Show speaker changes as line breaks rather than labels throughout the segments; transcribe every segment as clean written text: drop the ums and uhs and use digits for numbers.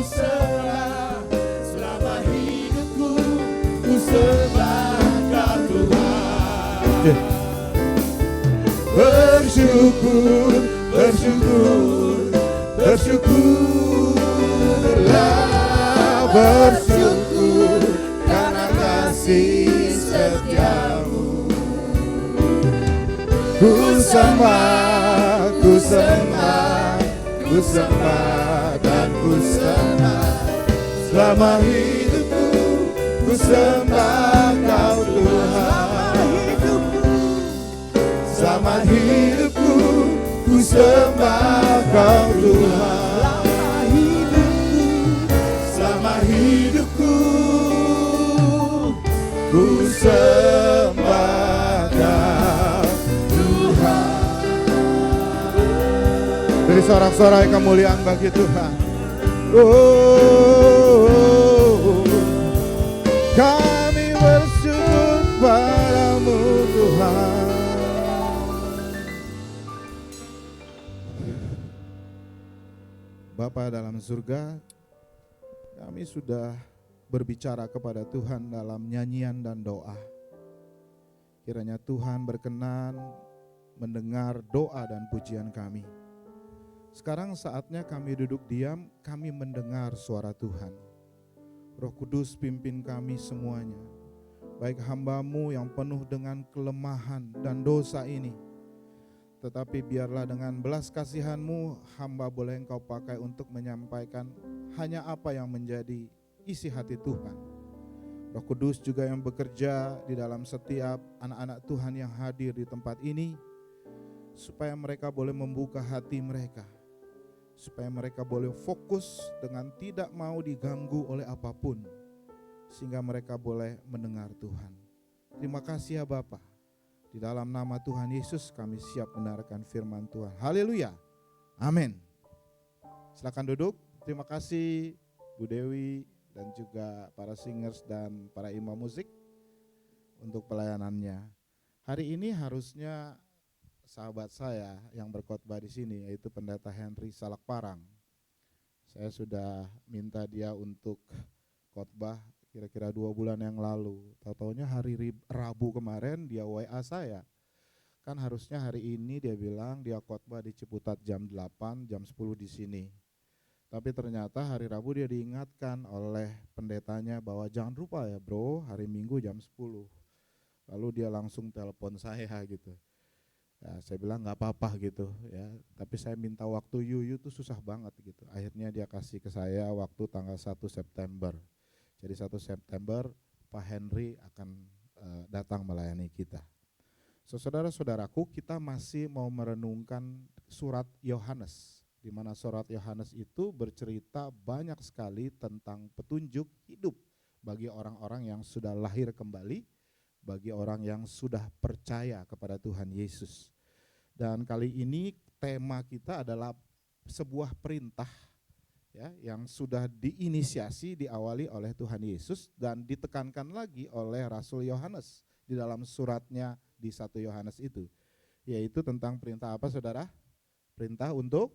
sembah, selama hidupku ku sembah Kau Tuhan. Bersyukur, bersyukur, bersyukurlah, bersyukur karena kasih setiamu. Ku sembah, ku sembah, ku sembah dan ku sembah, selama hidupku ku sembah Kau Tuhan. Selama hidupku ku sembah Kau Tuhan. Selama hidupku ku sembah Kau Tuhan. Dari sorak-sorai kemuliaan bagi Tuhan. Kami bersyukur padamu Tuhan. Bapa dalam surga, kami sudah berbicara kepada Tuhan dalam nyanyian dan doa. Kiranya Tuhan berkenan mendengar doa dan pujian kami. Sekarang saatnya kami duduk diam, kami mendengar suara Tuhan. Roh Kudus pimpin kami semuanya, baik hamba-Mu yang penuh dengan kelemahan dan dosa ini. Tetapi biarlah dengan belas kasihan-Mu, hamba boleh Engkau pakai untuk menyampaikan hanya apa yang menjadi isi hati Tuhan. Roh Kudus juga yang bekerja di dalam setiap anak-anak Tuhan yang hadir di tempat ini, supaya mereka boleh membuka hati mereka, supaya mereka boleh fokus dengan tidak mau diganggu oleh apapun, sehingga mereka boleh mendengar Tuhan. Terima kasih ya Bapa. Di dalam nama Tuhan Yesus kami siap mendengarkan firman Tuhan. Haleluya. Amin. Silakan duduk. Terima kasih Bu Dewi dan juga para singers dan para imam musik untuk pelayanannya. Hari ini harusnya sahabat saya yang berkhotbah di sini, yaitu Pendeta Henry Salakparang. Saya sudah minta dia untuk khotbah kira-kira 2 bulan yang lalu. Tahu-taunya hari Rabu kemarin dia WA saya. Kan harusnya hari ini dia bilang dia khotbah di Ciputat jam 8, jam 10 di sini. Tapi ternyata hari Rabu dia diingatkan oleh pendetanya bahwa jangan lupa ya bro, hari Minggu jam 10. Lalu dia langsung telepon saya gitu. Ya, saya bilang nggak apa-apa gitu ya. Tapi saya minta waktu Yuyu tuh susah banget gitu. Akhirnya dia kasih ke saya waktu tanggal 1 September. Jadi 1 September Pak Henry akan datang melayani kita. Saudara-saudaraku, kita masih mau merenungkan surat Yohanes, di mana surat Yohanes itu bercerita banyak sekali tentang petunjuk hidup bagi orang-orang yang sudah lahir kembali, bagi orang yang sudah percaya kepada Tuhan Yesus. Dan kali ini tema kita adalah sebuah perintah ya, yang sudah diinisiasi, diawali oleh Tuhan Yesus dan ditekankan lagi oleh Rasul Yohanes di dalam suratnya di 1 Yohanes itu, yaitu tentang perintah apa saudara? Perintah untuk,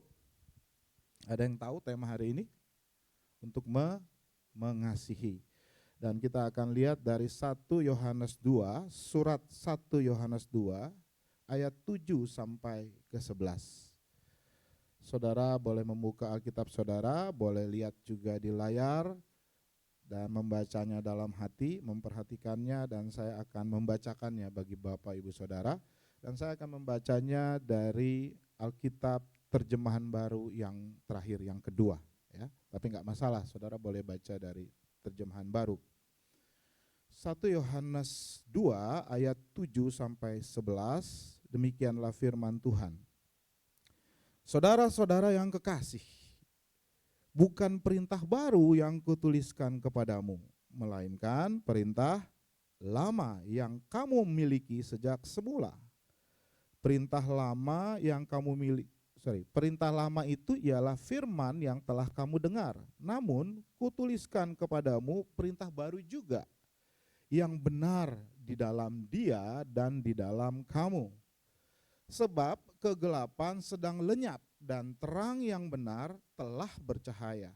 ada yang tahu tema hari ini? Untuk mengasihi. Dan kita akan lihat dari 1 Yohanes 2, surat 1 Yohanes 2 ayat 7 sampai ke 11. Saudara boleh membuka Alkitab saudara, boleh lihat juga di layar dan membacanya dalam hati, memperhatikannya, dan saya akan membacakannya bagi Bapak Ibu Saudara. Dan saya akan membacanya dari Alkitab terjemahan baru yang terakhir, yang kedua ya. Tapi enggak masalah, saudara boleh baca dari terjemahan baru. 1 Yohanes 2 ayat 7 sampai 11, demikianlah firman Tuhan. Saudara-saudara yang kekasih, bukan perintah baru yang kutuliskan kepadamu, melainkan perintah lama yang kamu miliki sejak semula. Perintah lama itu ialah firman yang telah kamu dengar. Namun kutuliskan kepadamu perintah baru juga, yang benar di dalam Dia dan di dalam kamu. Sebab kegelapan sedang lenyap dan terang yang benar telah bercahaya.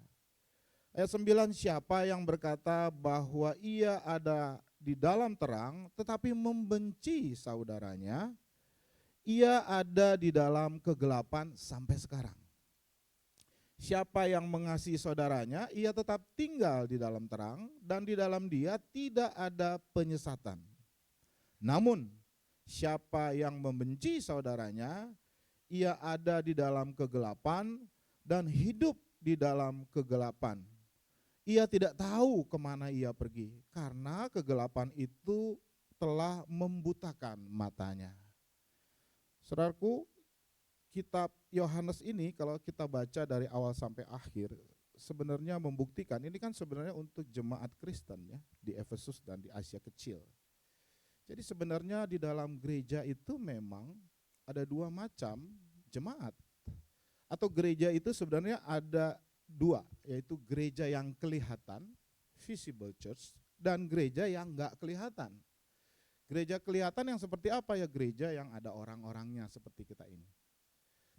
Ayat 9, siapa yang berkata bahwa ia ada di dalam terang tetapi membenci saudaranya, ia ada di dalam kegelapan sampai sekarang. Siapa yang mengasihi saudaranya, ia tetap tinggal di dalam terang dan di dalam dia tidak ada penyesatan. Namun, siapa yang membenci saudaranya, ia ada di dalam kegelapan dan hidup di dalam kegelapan. Ia tidak tahu kemana ia pergi, karena kegelapan itu telah membutakan matanya. Saudaraku, kitab Yohanes ini kalau kita baca dari awal sampai akhir, sebenarnya membuktikan, ini kan sebenarnya untuk jemaat Kristen ya, di Efesus dan di Asia Kecil. Jadi sebenarnya di dalam gereja itu memang ada dua macam jemaat. Atau gereja itu sebenarnya ada dua, yaitu gereja yang kelihatan, visible church, dan gereja yang enggak kelihatan. Gereja kelihatan yang seperti apa ya? Gereja yang ada orang-orangnya seperti kita ini.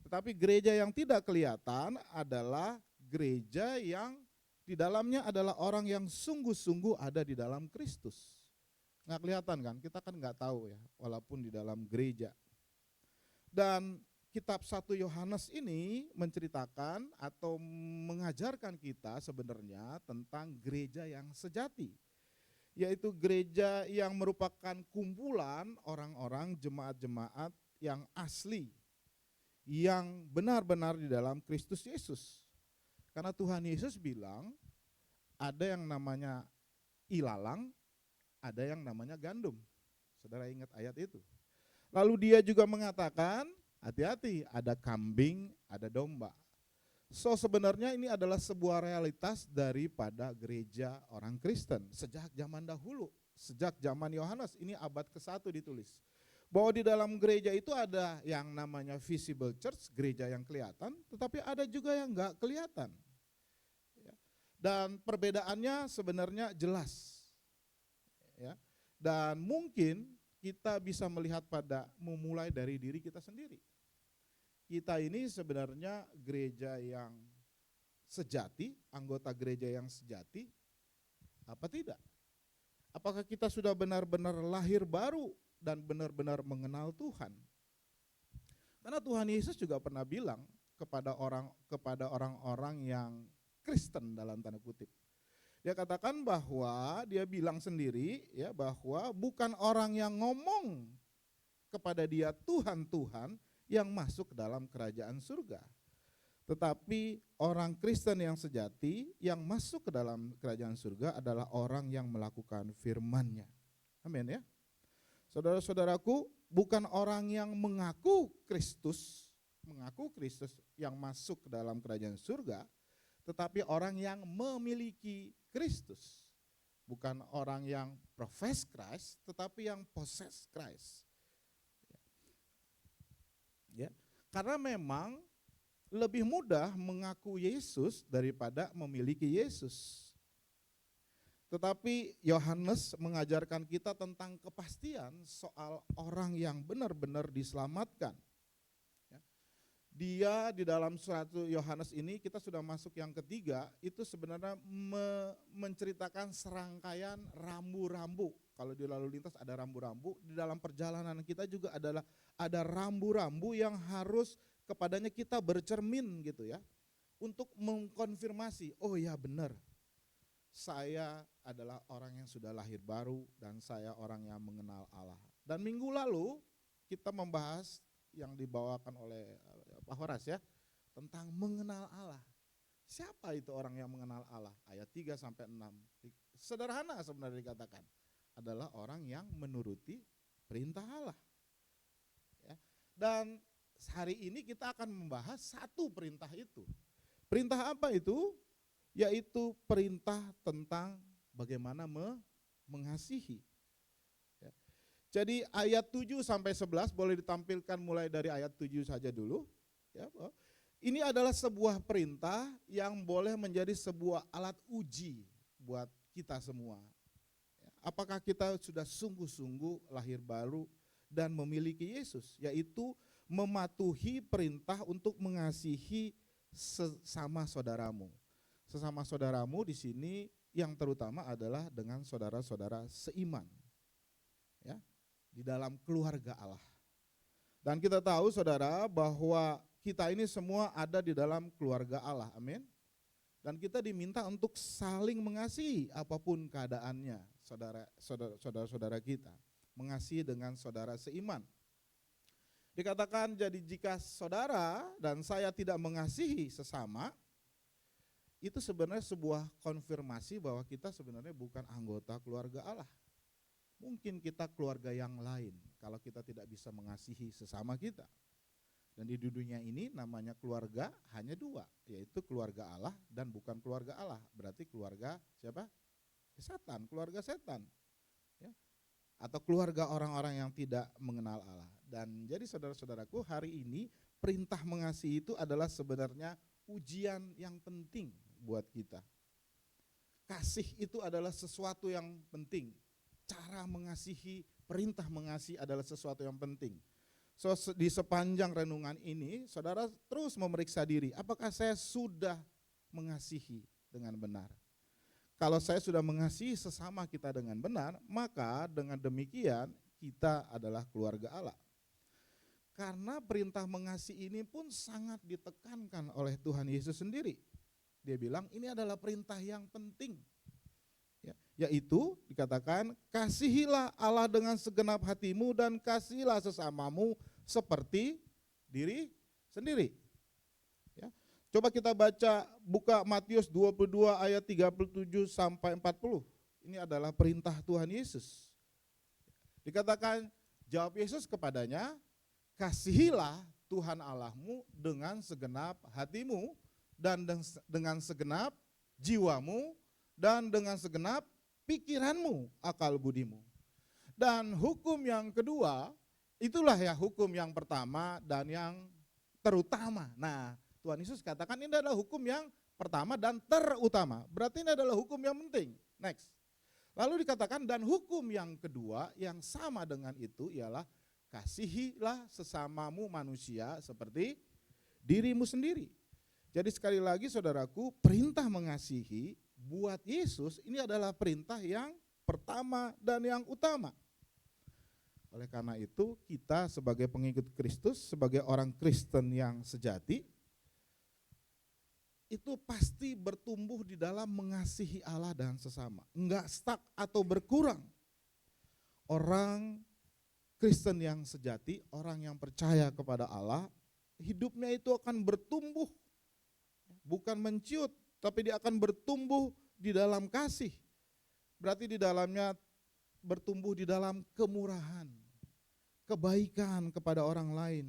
Tetapi gereja yang tidak kelihatan adalah gereja yang di dalamnya adalah orang yang sungguh-sungguh ada di dalam Kristus. Nggak kelihatan kan, kita kan nggak tahu ya, walaupun di dalam gereja. Dan kitab 1 Yohanes ini menceritakan atau mengajarkan kita sebenarnya tentang gereja yang sejati. Yaitu gereja yang merupakan kumpulan orang-orang jemaat-jemaat yang asli, yang benar-benar di dalam Kristus Yesus. Karena Tuhan Yesus bilang ada yang namanya ilalang, ada yang namanya gandum. Saudara ingat ayat itu. Lalu dia juga mengatakan, hati-hati, ada kambing, ada domba. So sebenarnya ini adalah sebuah realitas daripada gereja orang Kristen sejak zaman dahulu, sejak zaman Yohanes, ini abad ke-1 ditulis. Bahwa di dalam gereja itu ada yang namanya visible church, gereja yang kelihatan, tetapi ada juga yang enggak kelihatan. Dan perbedaannya sebenarnya jelas. Ya. Dan mungkin kita bisa melihat pada memulai dari diri kita sendiri. Kita ini sebenarnya gereja yang sejati, anggota gereja yang sejati, apa tidak? Apakah kita sudah benar-benar lahir baru dan benar-benar mengenal Tuhan? Karena Tuhan Yesus juga pernah bilang kepada orang-orang yang Kristen dalam tanda kutip. Dia katakan bahwa dia bilang sendiri ya bahwa bukan orang yang ngomong kepada dia Tuhan Tuhan yang masuk ke dalam kerajaan surga. Tetapi orang Kristen yang sejati yang masuk ke dalam kerajaan surga adalah orang yang melakukan firman-Nya. Amin ya. Saudara-saudaraku, bukan orang yang mengaku Kristus yang masuk ke dalam kerajaan surga, tetapi orang yang memiliki Kristus. Bukan orang yang profess Christ, tetapi yang possess Christ. Ya. Karena memang lebih mudah mengaku Yesus daripada memiliki Yesus. Tetapi Yohanes mengajarkan kita tentang kepastian soal orang yang benar-benar diselamatkan. Dia di dalam surat Yohanes ini, kita sudah masuk yang ketiga, itu sebenarnya menceritakan serangkaian rambu-rambu. Kalau di lalu lintas ada rambu-rambu, di dalam perjalanan kita juga ada rambu-rambu yang harus kepadanya kita bercermin gitu ya. Untuk mengkonfirmasi, oh ya benar, saya adalah orang yang sudah lahir baru dan saya orang yang mengenal Allah. Dan minggu lalu kita membahas yang dibawakan oleh Pak Horas ya, tentang mengenal Allah. Siapa itu orang yang mengenal Allah? Ayat 3 sampai 6. Sederhana sebenarnya dikatakan, adalah orang yang menuruti perintah Allah. Ya. Dan hari ini kita akan membahas satu perintah itu. Perintah apa itu? Yaitu perintah tentang bagaimana mengasihi. Jadi ayat 7 sampai 11 boleh ditampilkan mulai dari ayat 7 saja dulu. Ya, ini adalah sebuah perintah yang boleh menjadi sebuah alat uji buat kita semua. Apakah kita sudah sungguh-sungguh lahir baru dan memiliki Yesus, yaitu mematuhi perintah untuk mengasihi sesama saudaramu. sesama saudaramu di sini yang terutama adalah dengan saudara-saudara seiman. Ya, di dalam keluarga Allah. Dan kita tahu saudara bahwa kita ini semua ada di dalam keluarga Allah, amin. Dan kita diminta untuk saling mengasihi apapun keadaannya, saudara-saudara kita. Mengasihi dengan saudara seiman. Dikatakan jadi jika saudara dan saya tidak mengasihi sesama, itu sebenarnya sebuah konfirmasi bahwa kita sebenarnya bukan anggota keluarga Allah. Mungkin kita keluarga yang lain kalau kita tidak bisa mengasihi sesama kita. Dan di dunia ini namanya keluarga hanya dua, yaitu keluarga Allah dan bukan keluarga Allah. Berarti keluarga siapa? Setan, keluarga setan. Ya. Atau keluarga orang-orang yang tidak mengenal Allah. Dan jadi saudara-saudaraku, hari ini perintah mengasihi itu adalah sebenarnya ujian yang penting buat kita. Kasih itu adalah sesuatu yang penting. Cara mengasihi, perintah mengasihi adalah sesuatu yang penting. So, di sepanjang renungan ini, saudara terus memeriksa diri, apakah saya sudah mengasihi dengan benar? Kalau saya sudah mengasihi sesama kita dengan benar, maka dengan demikian kita adalah keluarga Allah. Karena perintah mengasihi ini pun sangat ditekankan oleh Tuhan Yesus sendiri. Dia bilang ini adalah perintah yang penting. Yaitu dikatakan kasihilah Allah dengan segenap hatimu dan kasihilah sesamamu seperti diri sendiri. Ya. Coba kita buka Matius 22 ayat 37 sampai 40. Ini adalah perintah Tuhan Yesus. Dikatakan jawab Yesus kepadanya, kasihilah Tuhan Allahmu dengan segenap hatimu dan dengan segenap jiwamu dan dengan segenap pikiranmu, akal budimu. Dan hukum yang kedua, itulah ya hukum yang pertama dan yang terutama. Nah, Tuhan Yesus katakan ini adalah hukum yang pertama dan terutama. Berarti ini adalah hukum yang penting. Next. Lalu dikatakan dan hukum yang kedua yang sama dengan itu ialah kasihilah sesamamu manusia seperti dirimu sendiri. Jadi sekali lagi saudaraku, perintah mengasihi buat Yesus ini adalah perintah yang pertama dan yang utama. Oleh karena itu kita sebagai pengikut Kristus, sebagai orang Kristen yang sejati, itu pasti bertumbuh di dalam mengasihi Allah dan sesama. Enggak stuck atau berkurang. Orang Kristen yang sejati, orang yang percaya kepada Allah, hidupnya itu akan bertumbuh. Bukan menciut, tapi dia akan bertumbuh di dalam kasih. Berarti di dalamnya bertumbuh di dalam kemurahan, kebaikan kepada orang lain,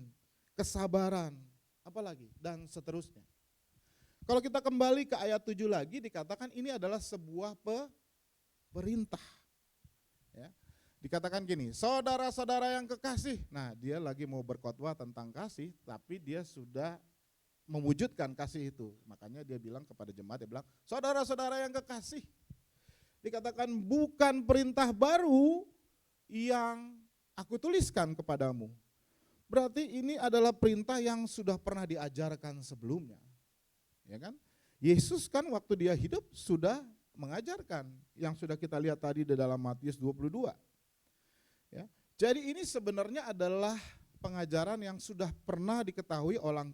kesabaran, apalagi, dan seterusnya. Kalau kita kembali ke ayat 7 lagi, dikatakan ini adalah sebuah perintah. Ya. Dikatakan gini, saudara-saudara yang kekasih. Nah, dia lagi mau berkhotbah tentang kasih, tapi dia sudah mewujudkan kasih itu. Makanya dia bilang kepada jemaat, dia bilang, saudara-saudara yang kekasih. Dikatakan bukan perintah baru yang aku tuliskan kepadamu. Berarti ini adalah perintah yang sudah pernah diajarkan sebelumnya. Ya kan? Yesus kan waktu dia hidup sudah mengajarkan yang sudah kita lihat tadi di dalam Matius 22. Ya. Jadi ini sebenarnya adalah pengajaran yang sudah pernah diketahui orang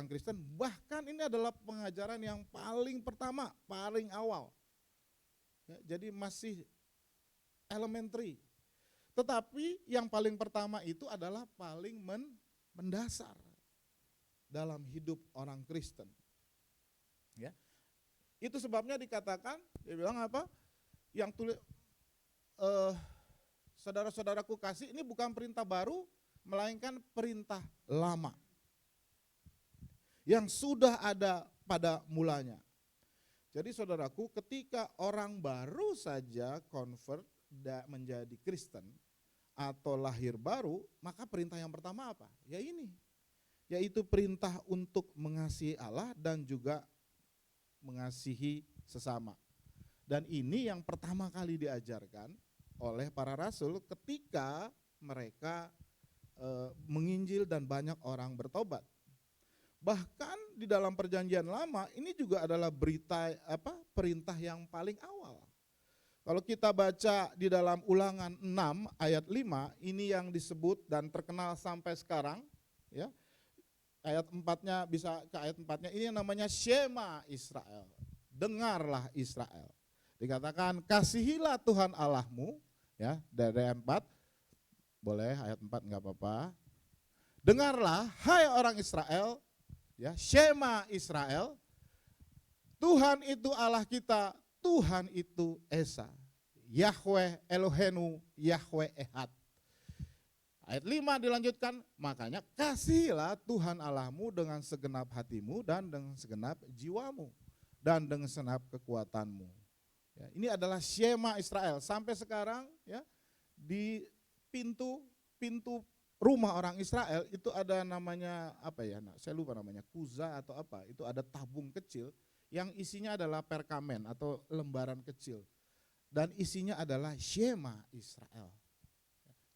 Kristen, bahkan ini adalah pengajaran yang paling pertama, paling awal. Ya, jadi masih elementary. Tetapi yang paling pertama itu adalah paling mendasar dalam hidup orang Kristen. Ya. Itu sebabnya dikatakan, dia bilang apa? Yang tulis saudara-saudaraku kasih, ini bukan perintah baru, melainkan perintah lama. Yang sudah ada pada mulanya. Jadi saudaraku, ketika orang baru saja convert menjadi Kristen atau lahir baru, maka perintah yang pertama apa? Ya ini, yaitu perintah untuk mengasihi Allah dan juga mengasihi sesama. Dan ini yang pertama kali diajarkan oleh para rasul ketika mereka menginjil dan banyak orang bertobat. Bahkan di dalam perjanjian lama ini juga adalah perintah yang paling awal. Kalau kita baca di dalam Ulangan 6 ayat 5, ini yang disebut dan terkenal sampai sekarang, ya. Ayat 4-nya bisa ke ayat 4-nya, ini yang namanya Shema Israel. Dengarlah Israel. Dikatakan kasihilah Tuhan Allahmu, ya, dari ayat 4. Boleh ayat 4 enggak apa-apa. Dengarlah hai orang Israel, ya, Shema Israel. Tuhan itu Allah kita, Tuhan itu Esa. Yahweh Elohenu, Yahweh Ehad. Ayat 5 dilanjutkan, makanya kasihilah Tuhan Allahmu dengan segenap hatimu dan dengan segenap jiwamu dan dengan segenap kekuatanmu. Ya, ini adalah Shema Israel. Sampai sekarang, ya, di pintu rumah orang Israel itu ada namanya apa ya? Nah, saya lupa namanya, kuza atau apa? Itu ada tabung kecil yang isinya adalah perkamen atau lembaran kecil. Dan isinya adalah Shema Israel.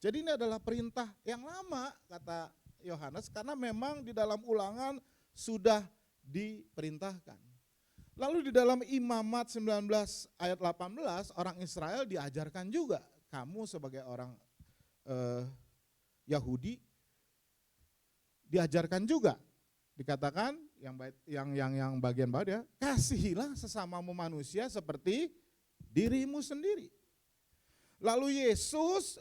Jadi ini adalah perintah yang lama kata Yohanes karena memang di dalam Ulangan sudah diperintahkan. Lalu di dalam Imamat 19 ayat 18 orang Israel diajarkan juga, kamu sebagai orang Yahudi diajarkan juga. Dikatakan yang bagian bawah dia, kasihilah sesamamu manusia seperti dirimu sendiri. Lalu Yesus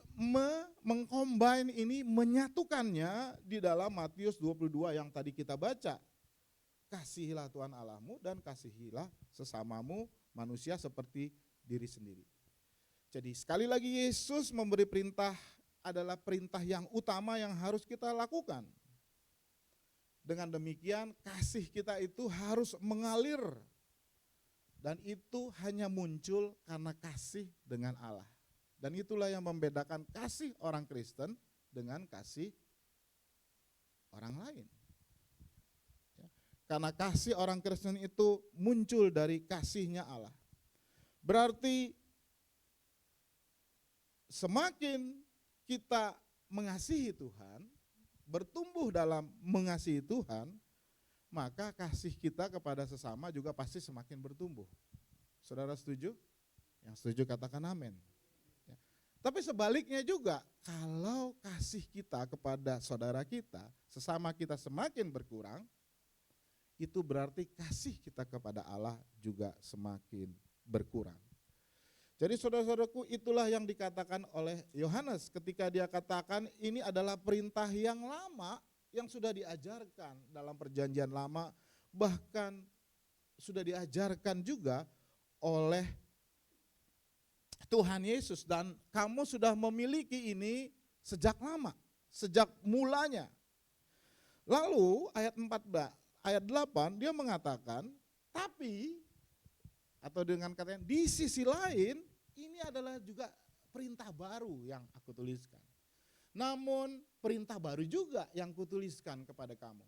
mengcombine ini, menyatukannya di dalam Matius 22 yang tadi kita baca. Kasihilah Tuhan Allahmu dan kasihilah sesamamu manusia seperti diri sendiri. Jadi sekali lagi Yesus memberi perintah adalah perintah yang utama yang harus kita lakukan. Dengan demikian kasih kita itu harus mengalir. Dan itu hanya muncul karena kasih dengan Allah. Dan itulah yang membedakan kasih orang Kristen dengan kasih orang lain. Karena kasih orang Kristen itu muncul dari kasihnya Allah. Berarti semakin kita mengasihi Tuhan, bertumbuh dalam mengasihi Tuhan, maka kasih kita kepada sesama juga pasti semakin bertumbuh. Saudara setuju? Yang setuju katakan amin. Tapi sebaliknya juga, kalau kasih kita kepada saudara kita, sesama kita semakin berkurang, itu berarti kasih kita kepada Allah juga semakin berkurang. Jadi saudara-saudaraku, itulah yang dikatakan oleh Yohanes ketika dia katakan ini adalah perintah yang lama yang sudah diajarkan dalam perjanjian lama, bahkan sudah diajarkan juga oleh Tuhan Yesus, dan kamu sudah memiliki ini sejak lama, sejak mulanya. Lalu ayat 8 dia mengatakan, tapi atau dengan katanya di sisi lain ini adalah juga perintah baru yang aku tuliskan. Namun perintah baru juga yang kutuliskan kepada kamu.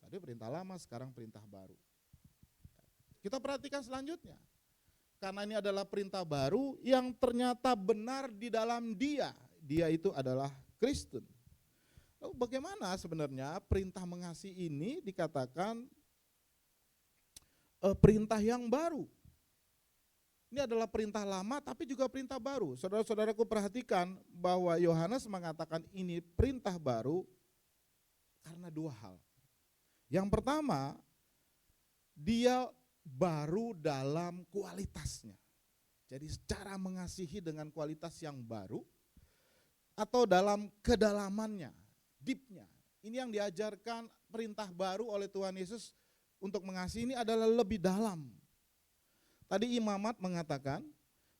Tadi perintah lama, sekarang perintah baru. Kita perhatikan selanjutnya. Karena ini adalah perintah baru yang ternyata benar di dalam dia. Dia itu adalah Kristen. Lalu bagaimana sebenarnya perintah mengasihi ini dikatakan perintah yang baru. Ini adalah perintah lama tapi juga perintah baru. Saudara-saudaraku perhatikan bahwa Yohanes mengatakan ini perintah baru karena dua hal. Yang pertama, dia baru dalam kualitasnya. Jadi secara mengasihi dengan kualitas yang baru atau dalam kedalamannya, deepnya. Ini yang diajarkan perintah baru oleh Tuhan Yesus untuk mengasihi ini adalah lebih dalam. Tadi Imamat mengatakan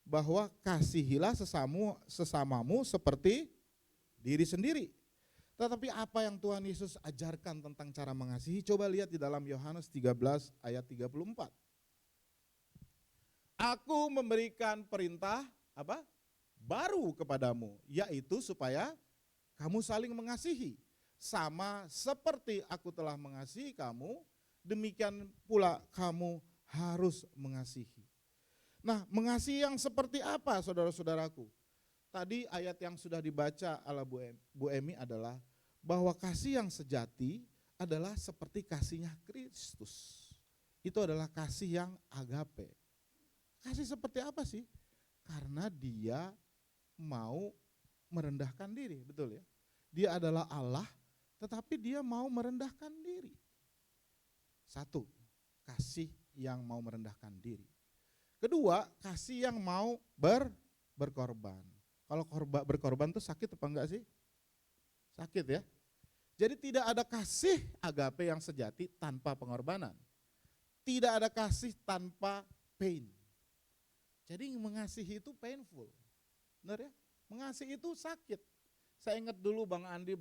bahwa kasihilah sesamamu seperti diri sendiri. Tetapi apa yang Tuhan Yesus ajarkan tentang cara mengasihi? Coba lihat di dalam Yohanes 13 ayat 34. Aku memberikan perintah apa? Baru kepadamu, yaitu supaya kamu saling mengasihi. Sama seperti aku telah mengasihi kamu, demikian pula kamu harus mengasihi. Nah, mengasihi yang seperti apa saudara-saudaraku? Tadi ayat yang sudah dibaca oleh Bu Emi adalah bahwa kasih yang sejati adalah seperti kasihnya Kristus. Itu adalah kasih yang agape. Kasih seperti apa sih? Karena dia mau merendahkan diri, betul ya? Dia adalah Allah, tetapi dia mau merendahkan diri. Satu, kasih yang mau merendahkan diri. Kedua, kasih yang mau berkorban. Kalau berkorban tuh sakit apa enggak sih? Sakit ya. Jadi tidak ada kasih agape yang sejati tanpa pengorbanan. Tidak ada kasih tanpa pain. Jadi mengasihi itu painful. Benar ya? Mengasihi itu sakit. Saya ingat dulu Bang Andi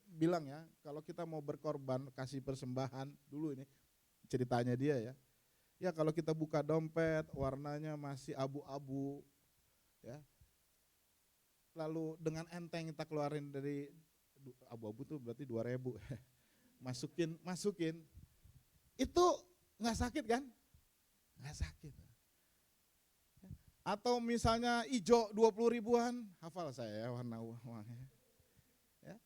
bilang ya, kalau kita mau berkorban, kasih persembahan, dulu ini ceritanya dia ya. Ya kalau kita buka dompet, warnanya masih abu-abu, ya. Lalu dengan enteng kita keluarin dari abu-abu tuh berarti 2.000, masukin, itu nggak sakit kan? Nggak sakit. Atau misalnya hijau 20 ribuan, hafal saya ya warna uangnya. Ya.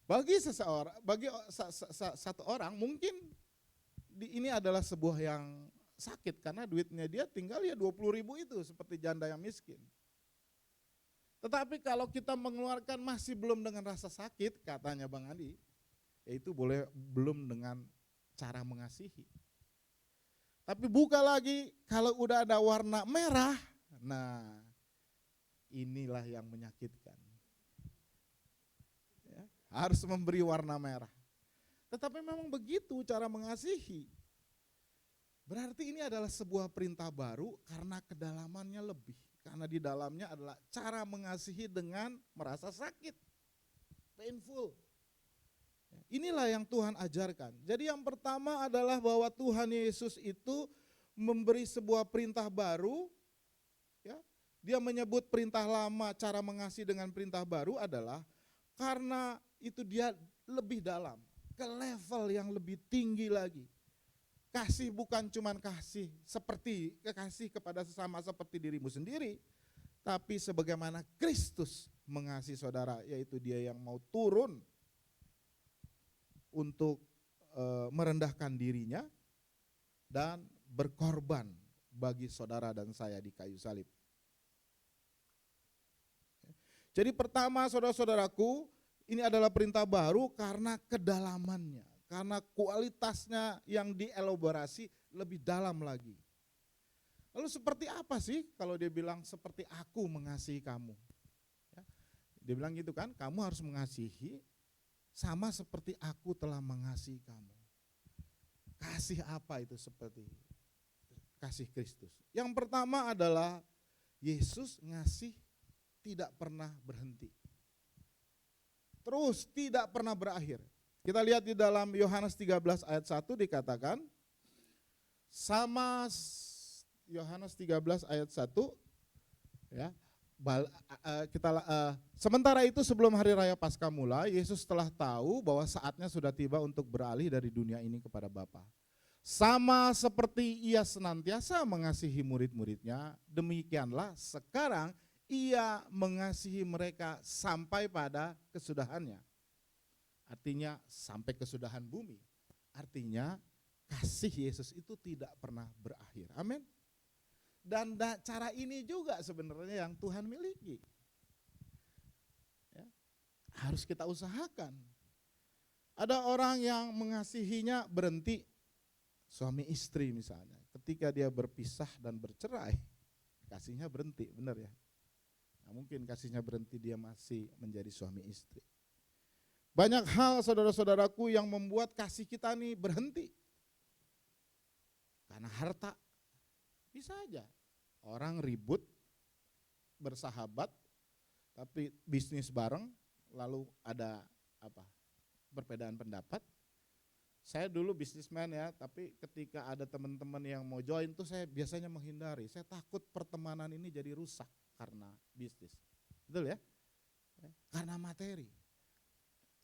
Bagi satu orang mungkin ini adalah sebuah yang sakit karena duitnya dia tinggal ya 20 ribu itu seperti janda yang miskin. Tetapi kalau kita mengeluarkan masih belum dengan rasa sakit, katanya Bang Andi, yaitu belum dengan cara mengasihi. Tapi buka lagi, kalau udah ada warna merah, nah inilah yang menyakitkan. Ya, harus memberi warna merah. Tetapi memang begitu cara mengasihi. Berarti ini adalah sebuah perintah baru karena kedalamannya lebih. Karena di dalamnya adalah cara mengasihi dengan merasa sakit, painful. Inilah yang Tuhan ajarkan. Jadi yang pertama adalah bahwa Tuhan Yesus itu memberi sebuah perintah baru. Ya, dia menyebut perintah lama, cara mengasihi dengan perintah baru adalah karena itu dia lebih dalam, ke level yang lebih tinggi lagi. Kasih bukan cuma kasih kepada sesama seperti dirimu sendiri, tapi sebagaimana Kristus mengasihi saudara, yaitu dia yang mau turun untuk merendahkan dirinya dan berkorban bagi saudara dan saya di kayu salib. Jadi pertama saudara-saudaraku, ini adalah perintah baru karena kedalamannya. Karena kualitasnya yang dielaborasi lebih dalam lagi. Lalu seperti apa sih kalau dia bilang seperti aku mengasihi kamu? Ya, dia bilang gitu kan, kamu harus mengasihi sama seperti aku telah mengasihi kamu. Kasih apa itu seperti kasih Kristus? Yang pertama adalah Yesus ngasih tidak pernah berhenti. Terus tidak pernah berakhir. Kita lihat di dalam Yohanes 13 ayat 1 dikatakan, sama Yohanes 13 ayat 1, ya, sementara itu sebelum hari raya Paskah mulai, Yesus telah tahu bahwa saatnya sudah tiba untuk beralih dari dunia ini kepada Bapa. Sama seperti ia senantiasa mengasihi murid-muridnya, demikianlah sekarang ia mengasihi mereka sampai pada kesudahannya. Artinya sampai kesudahan bumi. Artinya kasih Yesus itu tidak pernah berakhir. Amin. Dan cara ini juga sebenarnya yang Tuhan miliki. Ya, harus kita usahakan. Ada orang yang mengasihinya berhenti, suami istri misalnya. Ketika dia berpisah dan bercerai, kasihnya berhenti, benar ya. Nah, mungkin kasihnya berhenti dia masih menjadi suami istri. Banyak hal saudara-saudaraku yang membuat kasih kita nih berhenti. Karena harta, bisa aja. Orang ribut, bersahabat, tapi bisnis bareng, lalu ada perbedaan pendapat. Saya dulu bisnismen ya, tapi ketika ada teman-teman yang mau join tuh saya biasanya menghindari. Saya takut pertemanan ini jadi rusak karena bisnis. Betul ya? Karena materi.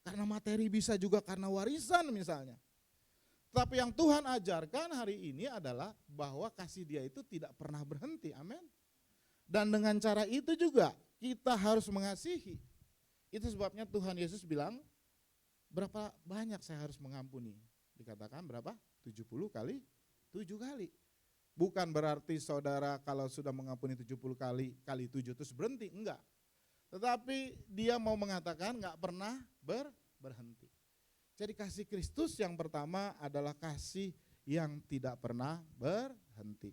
Karena materi bisa juga karena warisan misalnya. Tapi yang Tuhan ajarkan hari ini adalah bahwa kasih dia itu tidak pernah berhenti, amin. Dan dengan cara itu juga kita harus mengasihi. Itu sebabnya Tuhan Yesus bilang, berapa banyak saya harus mengampuni? Dikatakan berapa? 70 kali 7 kali. Bukan berarti saudara kalau sudah mengampuni 70 kali 7 terus berhenti, enggak. Tetapi dia mau mengatakan enggak pernah berhenti. Jadi kasih Kristus yang pertama adalah kasih yang tidak pernah berhenti.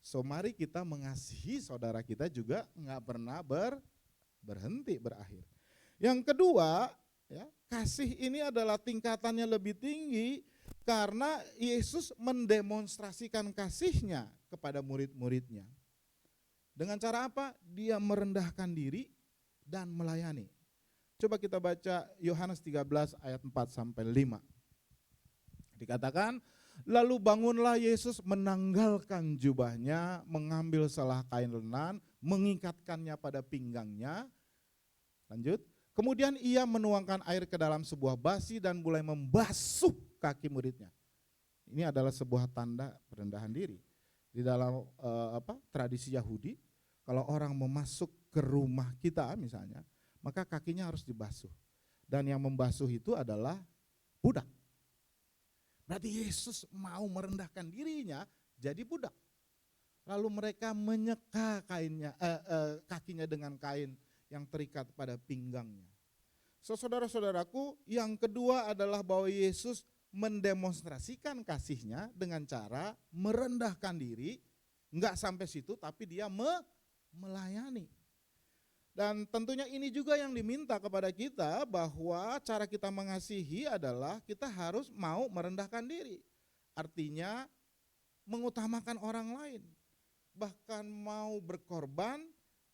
So mari kita mengasihi saudara kita juga enggak pernah berhenti, berakhir. Yang kedua, ya, kasih ini adalah tingkatannya lebih tinggi karena Yesus mendemonstrasikan kasihnya kepada murid-muridnya. Dengan cara apa? Dia merendahkan diri dan melayani. Coba kita baca Yohanes 13 ayat 4 sampai 5. Dikatakan, lalu bangunlah Yesus menanggalkan jubahnya, mengambil selah kain lenan, mengikatkannya pada pinggangnya. Lanjut. Kemudian ia menuangkan air ke dalam sebuah basi dan mulai membasuh kaki muridnya. Ini adalah sebuah tanda perendahan diri. Di dalam tradisi Yahudi, kalau orang memasuk ke rumah kita misalnya, maka kakinya harus dibasuh. Dan yang membasuh itu adalah budak. Berarti Yesus mau merendahkan dirinya jadi budak. Lalu mereka menyeka kakinya dengan kain yang terikat pada pinggangnya. So, saudara-saudaraku, yang kedua adalah bahwa Yesus mendemonstrasikan kasihnya dengan cara merendahkan diri, enggak sampai situ tapi dia melayani. Dan tentunya ini juga yang diminta kepada kita bahwa cara kita mengasihi adalah kita harus mau merendahkan diri. Artinya mengutamakan orang lain, bahkan mau berkorban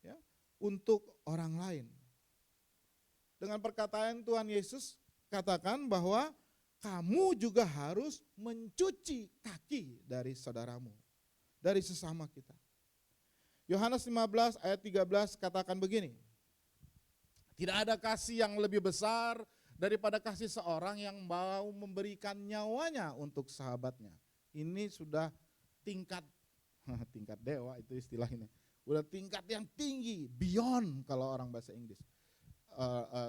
ya, untuk orang lain. Dengan perkataan Tuhan Yesus katakan bahwa kamu juga harus mencuci kaki dari saudaramu, dari sesama kita. Yohanes 15 ayat 13 katakan begini, tidak ada kasih yang lebih besar daripada kasih seorang yang mau memberikan nyawanya untuk sahabatnya. Ini sudah tingkat dewa itu istilahnya. Udah tingkat yang tinggi, beyond kalau orang bahasa Inggris.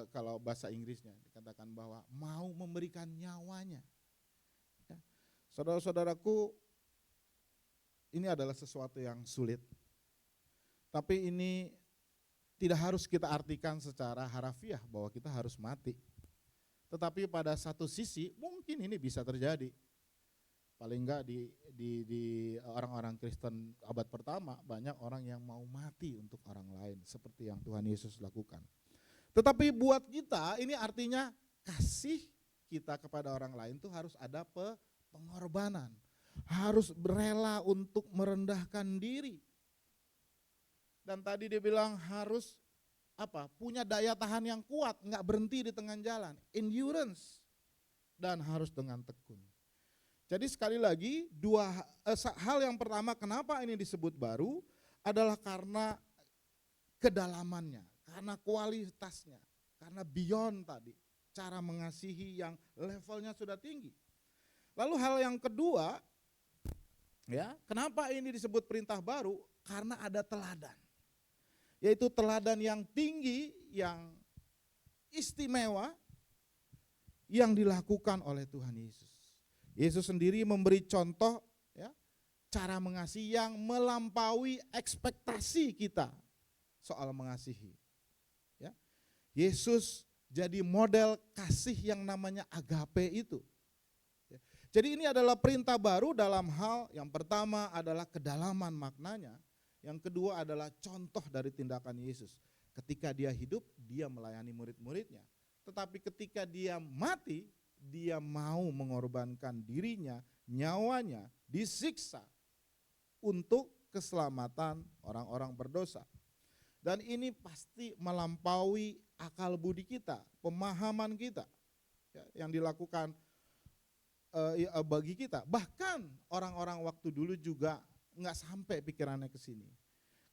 Kalau bahasa Inggrisnya dikatakan bahwa mau memberikan nyawanya. Ya. Saudara-saudaraku, ini adalah sesuatu yang sulit. Tapi ini tidak harus kita artikan secara harafiah bahwa kita harus mati. Tetapi pada satu sisi mungkin ini bisa terjadi. Paling enggak di orang-orang Kristen abad pertama banyak orang yang mau mati untuk orang lain seperti yang Tuhan Yesus lakukan. Tetapi buat kita ini artinya kasih kita kepada orang lain itu harus ada pengorbanan. Harus rela untuk merendahkan diri. Dan tadi dia bilang harus punya daya tahan yang kuat, enggak berhenti di tengah jalan, endurance, dan harus dengan tekun. Jadi sekali lagi hal yang pertama kenapa ini disebut baru adalah karena kedalamannya, karena kualitasnya, karena beyond tadi, cara mengasihi yang levelnya sudah tinggi. Lalu hal yang kedua, ya, kenapa ini disebut perintah baru? Karena ada teladan. Yaitu teladan yang tinggi, yang istimewa, yang dilakukan oleh Tuhan Yesus. Yesus sendiri memberi contoh ya, cara mengasihi yang melampaui ekspektasi kita soal mengasihi. Ya. Yesus jadi model kasih yang namanya agape itu. Ya. Jadi ini adalah perintah baru dalam hal yang pertama adalah kedalaman maknanya. Yang kedua adalah contoh dari tindakan Yesus. Ketika dia hidup, dia melayani murid-muridnya. Tetapi ketika dia mati, dia mau mengorbankan dirinya, nyawanya, disiksa untuk keselamatan orang-orang berdosa. Dan ini pasti melampaui akal budi kita, pemahaman kita ya, yang dilakukan bagi kita. Bahkan orang-orang waktu dulu juga enggak sampai pikirannya ke sini.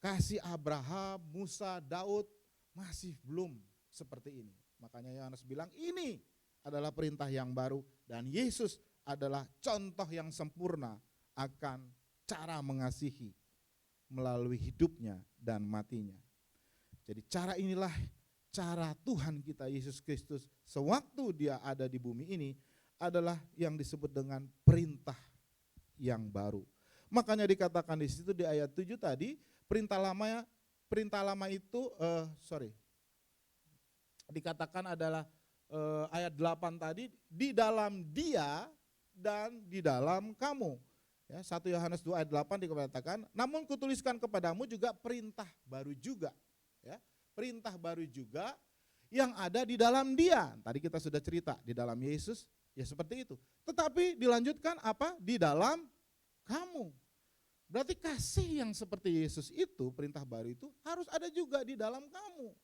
Kasih Abraham, Musa, Daud masih belum seperti ini. Makanya Yohanes bilang ini adalah perintah yang baru dan Yesus adalah contoh yang sempurna akan cara mengasihi melalui hidupnya dan matinya. Jadi cara inilah cara Tuhan kita Yesus Kristus sewaktu dia ada di bumi ini adalah yang disebut dengan perintah yang baru. Makanya dikatakan di situ di ayat 7 tadi, perintah lama itu dikatakan adalah ayat 8 tadi, di dalam dia dan di dalam kamu. Ya, 1 Yohanes 2 ayat 8 dikatakan, namun kutuliskan kepadamu juga perintah baru juga. Ya, perintah baru juga yang ada di dalam dia. Tadi kita sudah cerita, di dalam Yesus, ya seperti itu. Tetapi dilanjutkan apa? Di dalam kamu. Berarti kasih yang seperti Yesus itu, perintah baru itu harus ada juga di dalam kamu.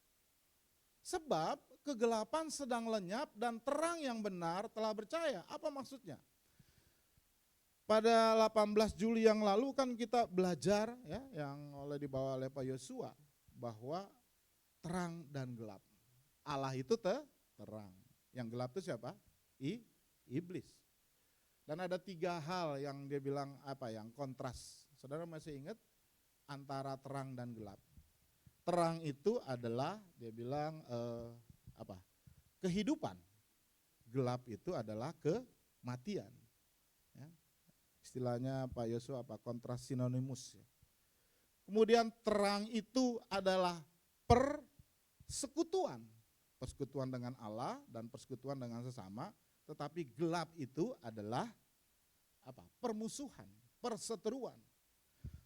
Sebab kegelapan sedang lenyap dan terang yang benar telah bercahaya. Apa maksudnya? Pada 18 Juli yang lalu kan kita belajar ya, yang dibawa oleh Pak Yosua, bahwa terang dan gelap. Allah itu terang. Yang gelap itu siapa? Iblis. Dan ada 3 hal yang dia bilang yang kontras. Saudara masih ingat antara terang dan gelap? Terang itu adalah dia bilang kehidupan. Gelap itu adalah kematian. Ya. Istilahnya Pak Yosua kontras sinonimus. Ya. Kemudian terang itu adalah persekutuan dengan Allah dan persekutuan dengan sesama, tetapi gelap itu adalah permusuhan, perseteruan.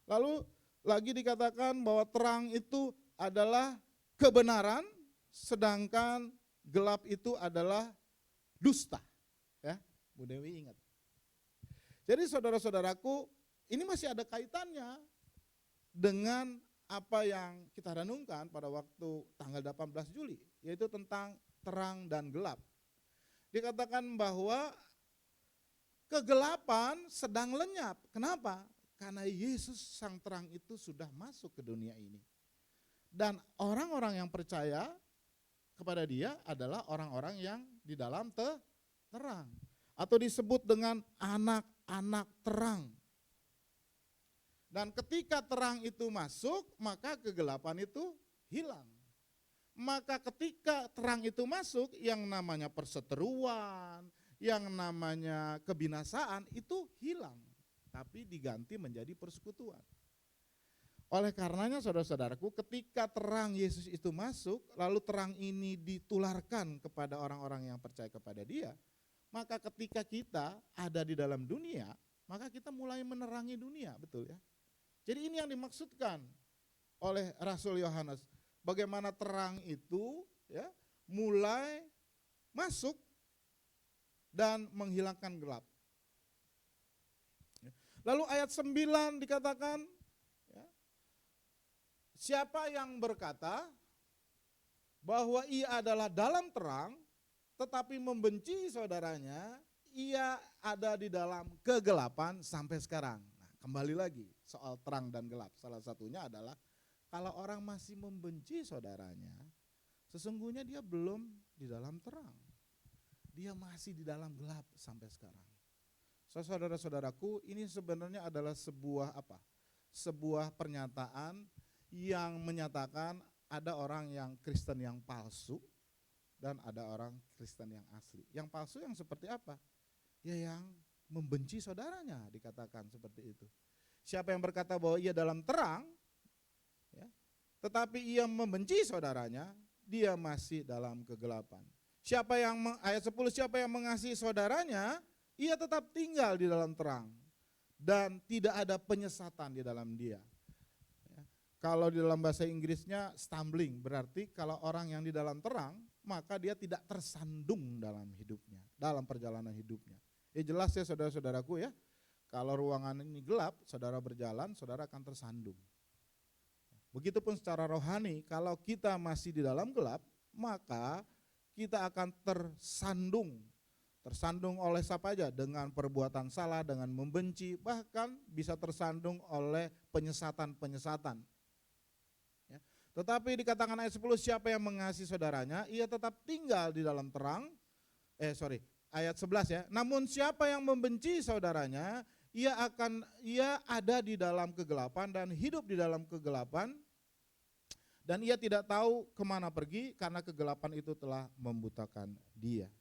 Lalu lagi dikatakan bahwa terang itu adalah kebenaran, sedangkan gelap itu adalah dusta. Ya, Bu Dewi ingat. Jadi saudara-saudaraku, ini masih ada kaitannya dengan apa yang kita renungkan pada waktu tanggal 18 Juli, yaitu tentang terang dan gelap. Dikatakan bahwa kegelapan sedang lenyap. Kenapa? Karena Yesus sang terang itu sudah masuk ke dunia ini. Dan orang-orang yang percaya kepada dia adalah orang-orang yang di dalam terang. Atau disebut dengan anak-anak terang. Dan ketika terang itu masuk, maka kegelapan itu hilang. Maka ketika terang itu masuk, yang namanya perseteruan, yang namanya kebinasaan itu hilang. Tapi diganti menjadi persekutuan. Oleh karenanya saudara-saudaraku, ketika terang Yesus itu masuk, lalu terang ini ditularkan kepada orang-orang yang percaya kepada dia, maka ketika kita ada di dalam dunia, maka kita mulai menerangi dunia, betul ya? Jadi ini yang dimaksudkan oleh Rasul Yohanes, bagaimana terang itu ya mulai masuk dan menghilangkan gelap. Lalu ayat 9 dikatakan, ya, siapa yang berkata bahwa ia adalah dalam terang, tetapi membenci saudaranya, ia ada di dalam kegelapan sampai sekarang. Nah, kembali lagi soal terang dan gelap. Salah satunya adalah kalau orang masih membenci saudaranya, sesungguhnya dia belum di dalam terang. Dia masih di dalam gelap sampai sekarang. Saudara-saudaraku, ini sebenarnya adalah sebuah sebuah pernyataan yang menyatakan ada orang yang Kristen yang palsu dan ada orang Kristen yang asli. Yang palsu yang seperti apa? Ya yang membenci saudaranya, dikatakan seperti itu. Siapa yang berkata bahwa ia dalam terang, ya, tetapi ia membenci saudaranya, dia masih dalam kegelapan. Ayat 10, siapa yang mengasihi saudaranya, ia tetap tinggal di dalam terang dan tidak ada penyesatan di dalam dia. Ya. Kalau di dalam bahasa Inggrisnya stumbling, berarti kalau orang yang di dalam terang, maka dia tidak tersandung dalam hidupnya, dalam perjalanan hidupnya. Ya jelas ya saudara-saudaraku ya, kalau ruangan ini gelap, saudara berjalan, saudara akan tersandung. Begitupun secara rohani, kalau kita masih di dalam gelap, maka kita akan tersandung oleh siapa aja, dengan perbuatan salah, dengan membenci, bahkan bisa tersandung oleh penyesatan-penyesatan. Ya. Tetapi dikatakan ayat 10, siapa yang mengasihi saudaranya, ia tetap tinggal di dalam terang, ayat 11 ya, namun siapa yang membenci saudaranya, ia ada di dalam kegelapan dan hidup di dalam kegelapan, Dan ia tidak tahu kemana pergi karena kegelapan itu telah membutakan dia.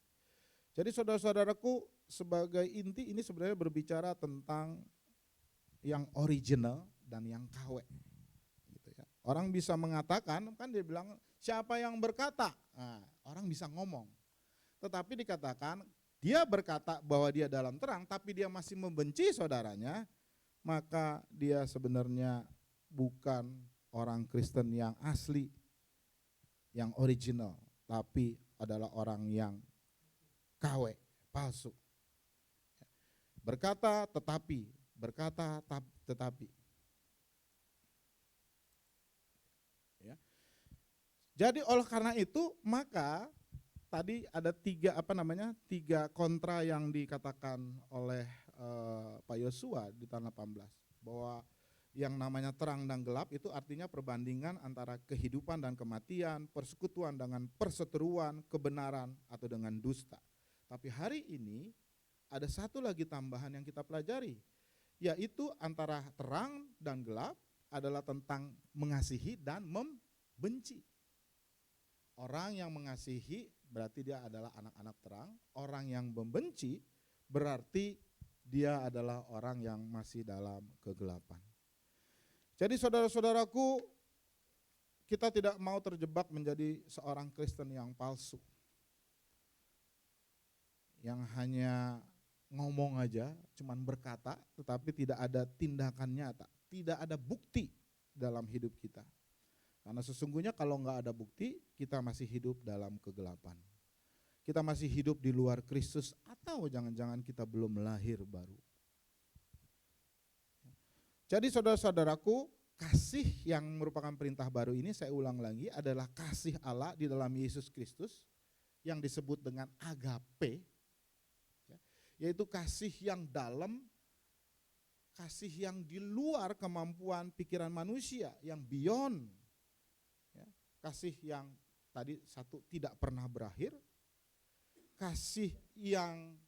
Jadi saudara-saudaraku, sebagai inti ini sebenarnya berbicara tentang yang original dan yang KW. Gitu ya. Orang bisa mengatakan, kan dia bilang siapa yang berkata? Nah, orang bisa ngomong. Tetapi dikatakan dia berkata bahwa dia dalam terang tapi dia masih membenci saudaranya, maka dia sebenarnya bukan orang Kristen yang asli, yang original, tapi adalah orang yang KW, palsu. Berkata tetapi, ya. Jadi oleh karena itu maka tadi ada tiga kontra yang dikatakan oleh Pak Yosua di tahun 18, bahwa yang namanya terang dan gelap itu artinya perbandingan antara kehidupan dan kematian, persekutuan dengan perseteruan, kebenaran atau dengan dusta. Tapi hari ini ada satu lagi tambahan yang kita pelajari, yaitu antara terang dan gelap adalah tentang mengasihi dan membenci. Orang yang mengasihi berarti dia adalah anak-anak terang, orang yang membenci berarti dia adalah orang yang masih dalam kegelapan. Jadi saudara-saudaraku, kita tidak mau terjebak menjadi seorang Kristen yang palsu, yang hanya ngomong aja, cuman berkata, tetapi tidak ada tindakan nyata, tidak ada bukti dalam hidup kita. Karena sesungguhnya kalau nggak ada bukti, kita masih hidup dalam kegelapan. Kita masih hidup di luar Kristus, atau jangan-jangan kita belum lahir baru. Jadi saudara-saudaraku, kasih yang merupakan perintah baru ini, saya ulang lagi, adalah kasih Allah di dalam Yesus Kristus yang disebut dengan agape, yaitu kasih yang dalam, kasih yang di luar kemampuan pikiran manusia, yang beyond. Kasih yang tadi satu tidak pernah berakhir, kasih yang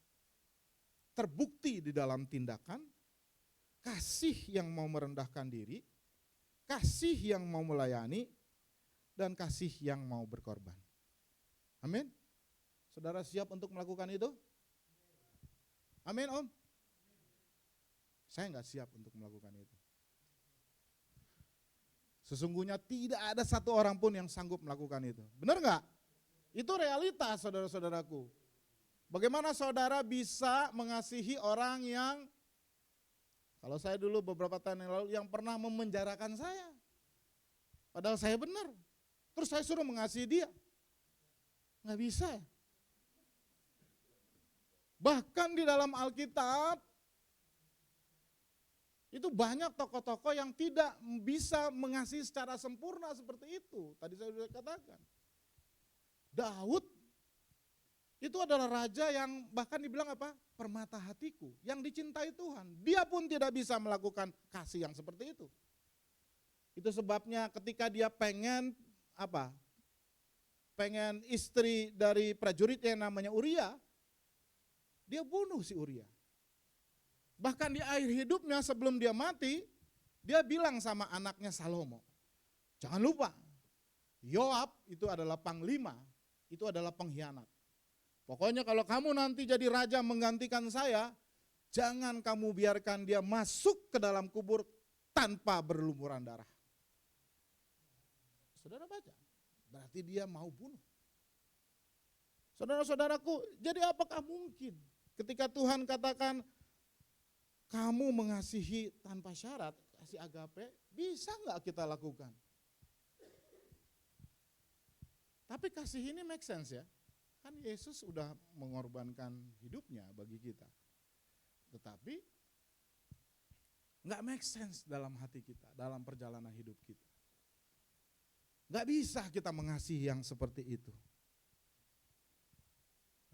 terbukti di dalam tindakan, kasih yang mau merendahkan diri, kasih yang mau melayani, dan kasih yang mau berkorban. Amin. Saudara siap untuk melakukan itu? Amin, Om. Saya enggak siap untuk melakukan itu. Sesungguhnya tidak ada satu orang pun yang sanggup melakukan itu. Benar enggak? Itu realitas saudara-saudaraku. Bagaimana saudara bisa mengasihi orang yang, kalau saya dulu beberapa tahun yang lalu, yang pernah memenjarakan saya. Padahal saya benar. Terus saya suruh mengasihi dia. Enggak bisa. Bahkan di dalam Alkitab, itu banyak tokoh-tokoh yang tidak bisa mengasihi secara sempurna seperti itu. Tadi saya sudah katakan. Daud itu adalah raja yang bahkan dibilang apa? Permata hatiku, yang dicintai Tuhan. Dia pun tidak bisa melakukan kasih yang seperti itu. Itu sebabnya ketika dia pengen apa? Pengen istri dari prajurit yang namanya Uria, dia bunuh si Uria. Bahkan di akhir hidupnya sebelum dia mati, dia bilang sama anaknya Salomo, jangan lupa, Yoab itu adalah panglima, itu adalah pengkhianat. Pokoknya kalau kamu nanti jadi raja menggantikan saya, jangan kamu biarkan dia masuk ke dalam kubur tanpa berlumuran darah. Saudara baca, berarti dia mau bunuh. Saudara-saudaraku, jadi apakah mungkin ketika Tuhan katakan, kamu mengasihi tanpa syarat, kasih agape, bisa nggak kita lakukan? Tapi kasih ini make sense ya, kan Yesus sudah mengorbankan hidupnya bagi kita. Tetapi nggak make sense dalam hati kita, dalam perjalanan hidup kita. Nggak bisa kita mengasihi yang seperti itu.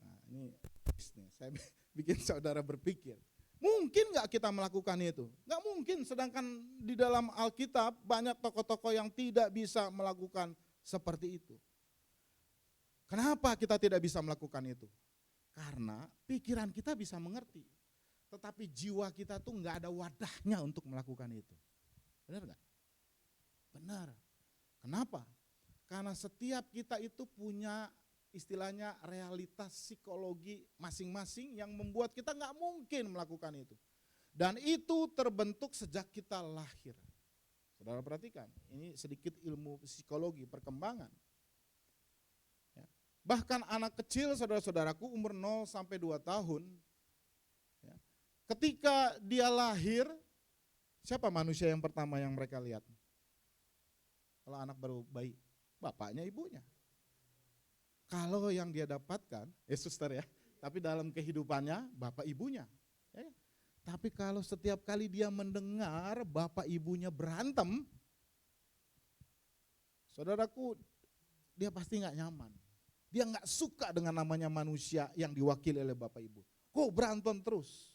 Nah ini saya bikin saudara berpikir. Mungkin nggak kita melakukan itu? Nggak mungkin, sedangkan di dalam Alkitab banyak tokoh-tokoh yang tidak bisa melakukan seperti itu. Kenapa kita tidak bisa melakukan itu? Karena pikiran kita bisa mengerti, tetapi jiwa kita tuh nggak ada wadahnya untuk melakukan itu. Benar nggak? Benar. Kenapa? Karena setiap kita itu punya istilahnya realitas psikologi masing-masing yang membuat kita nggak mungkin melakukan itu. Dan itu terbentuk sejak kita lahir. Saudara perhatikan, ini sedikit ilmu psikologi perkembangan. Ya. Bahkan anak kecil saudara-saudaraku umur 0 sampai 2 tahun, ya, ketika dia lahir, siapa manusia yang pertama yang mereka lihat? Kalau anak baru bayi, bapaknya ibunya. Kalau yang dia dapatkan, suster ya, tapi dalam kehidupannya bapak ibunya. Ya. Tapi kalau setiap kali dia mendengar bapak ibunya berantem, saudaraku, dia pasti nggak nyaman. Dia nggak suka dengan namanya manusia yang diwakili oleh bapak ibu. Kok berantem terus?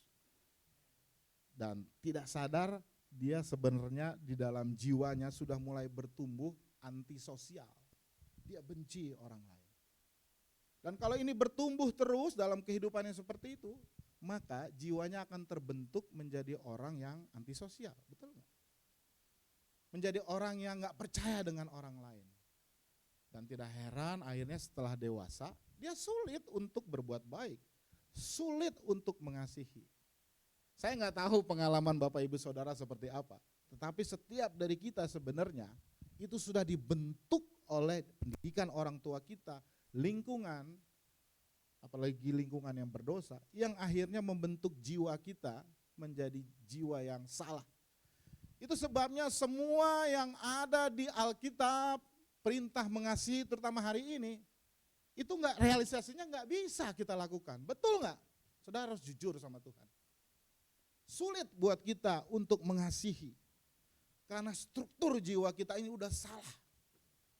Dan tidak sadar dia sebenarnya di dalam jiwanya sudah mulai bertumbuh antisosial. Dia benci orang lain. Dan kalau ini bertumbuh terus dalam kehidupan yang seperti itu, maka jiwanya akan terbentuk menjadi orang yang antisosial, betul nggak? Menjadi orang yang nggak percaya dengan orang lain. Dan tidak heran akhirnya setelah dewasa, dia sulit untuk berbuat baik, sulit untuk mengasihi. Saya nggak tahu pengalaman Bapak Ibu Saudara seperti apa, tetapi setiap dari kita sebenarnya itu sudah dibentuk oleh pendidikan orang tua kita, lingkungan, apalagi lingkungan yang berdosa, yang akhirnya membentuk jiwa kita menjadi jiwa yang salah. Itu sebabnya semua yang ada di Alkitab, perintah mengasihi terutama hari ini, itu realisasinya nggak bisa kita lakukan. Betul nggak? Saudara harus jujur sama Tuhan. Sulit buat kita untuk mengasihi, karena struktur jiwa kita ini udah salah.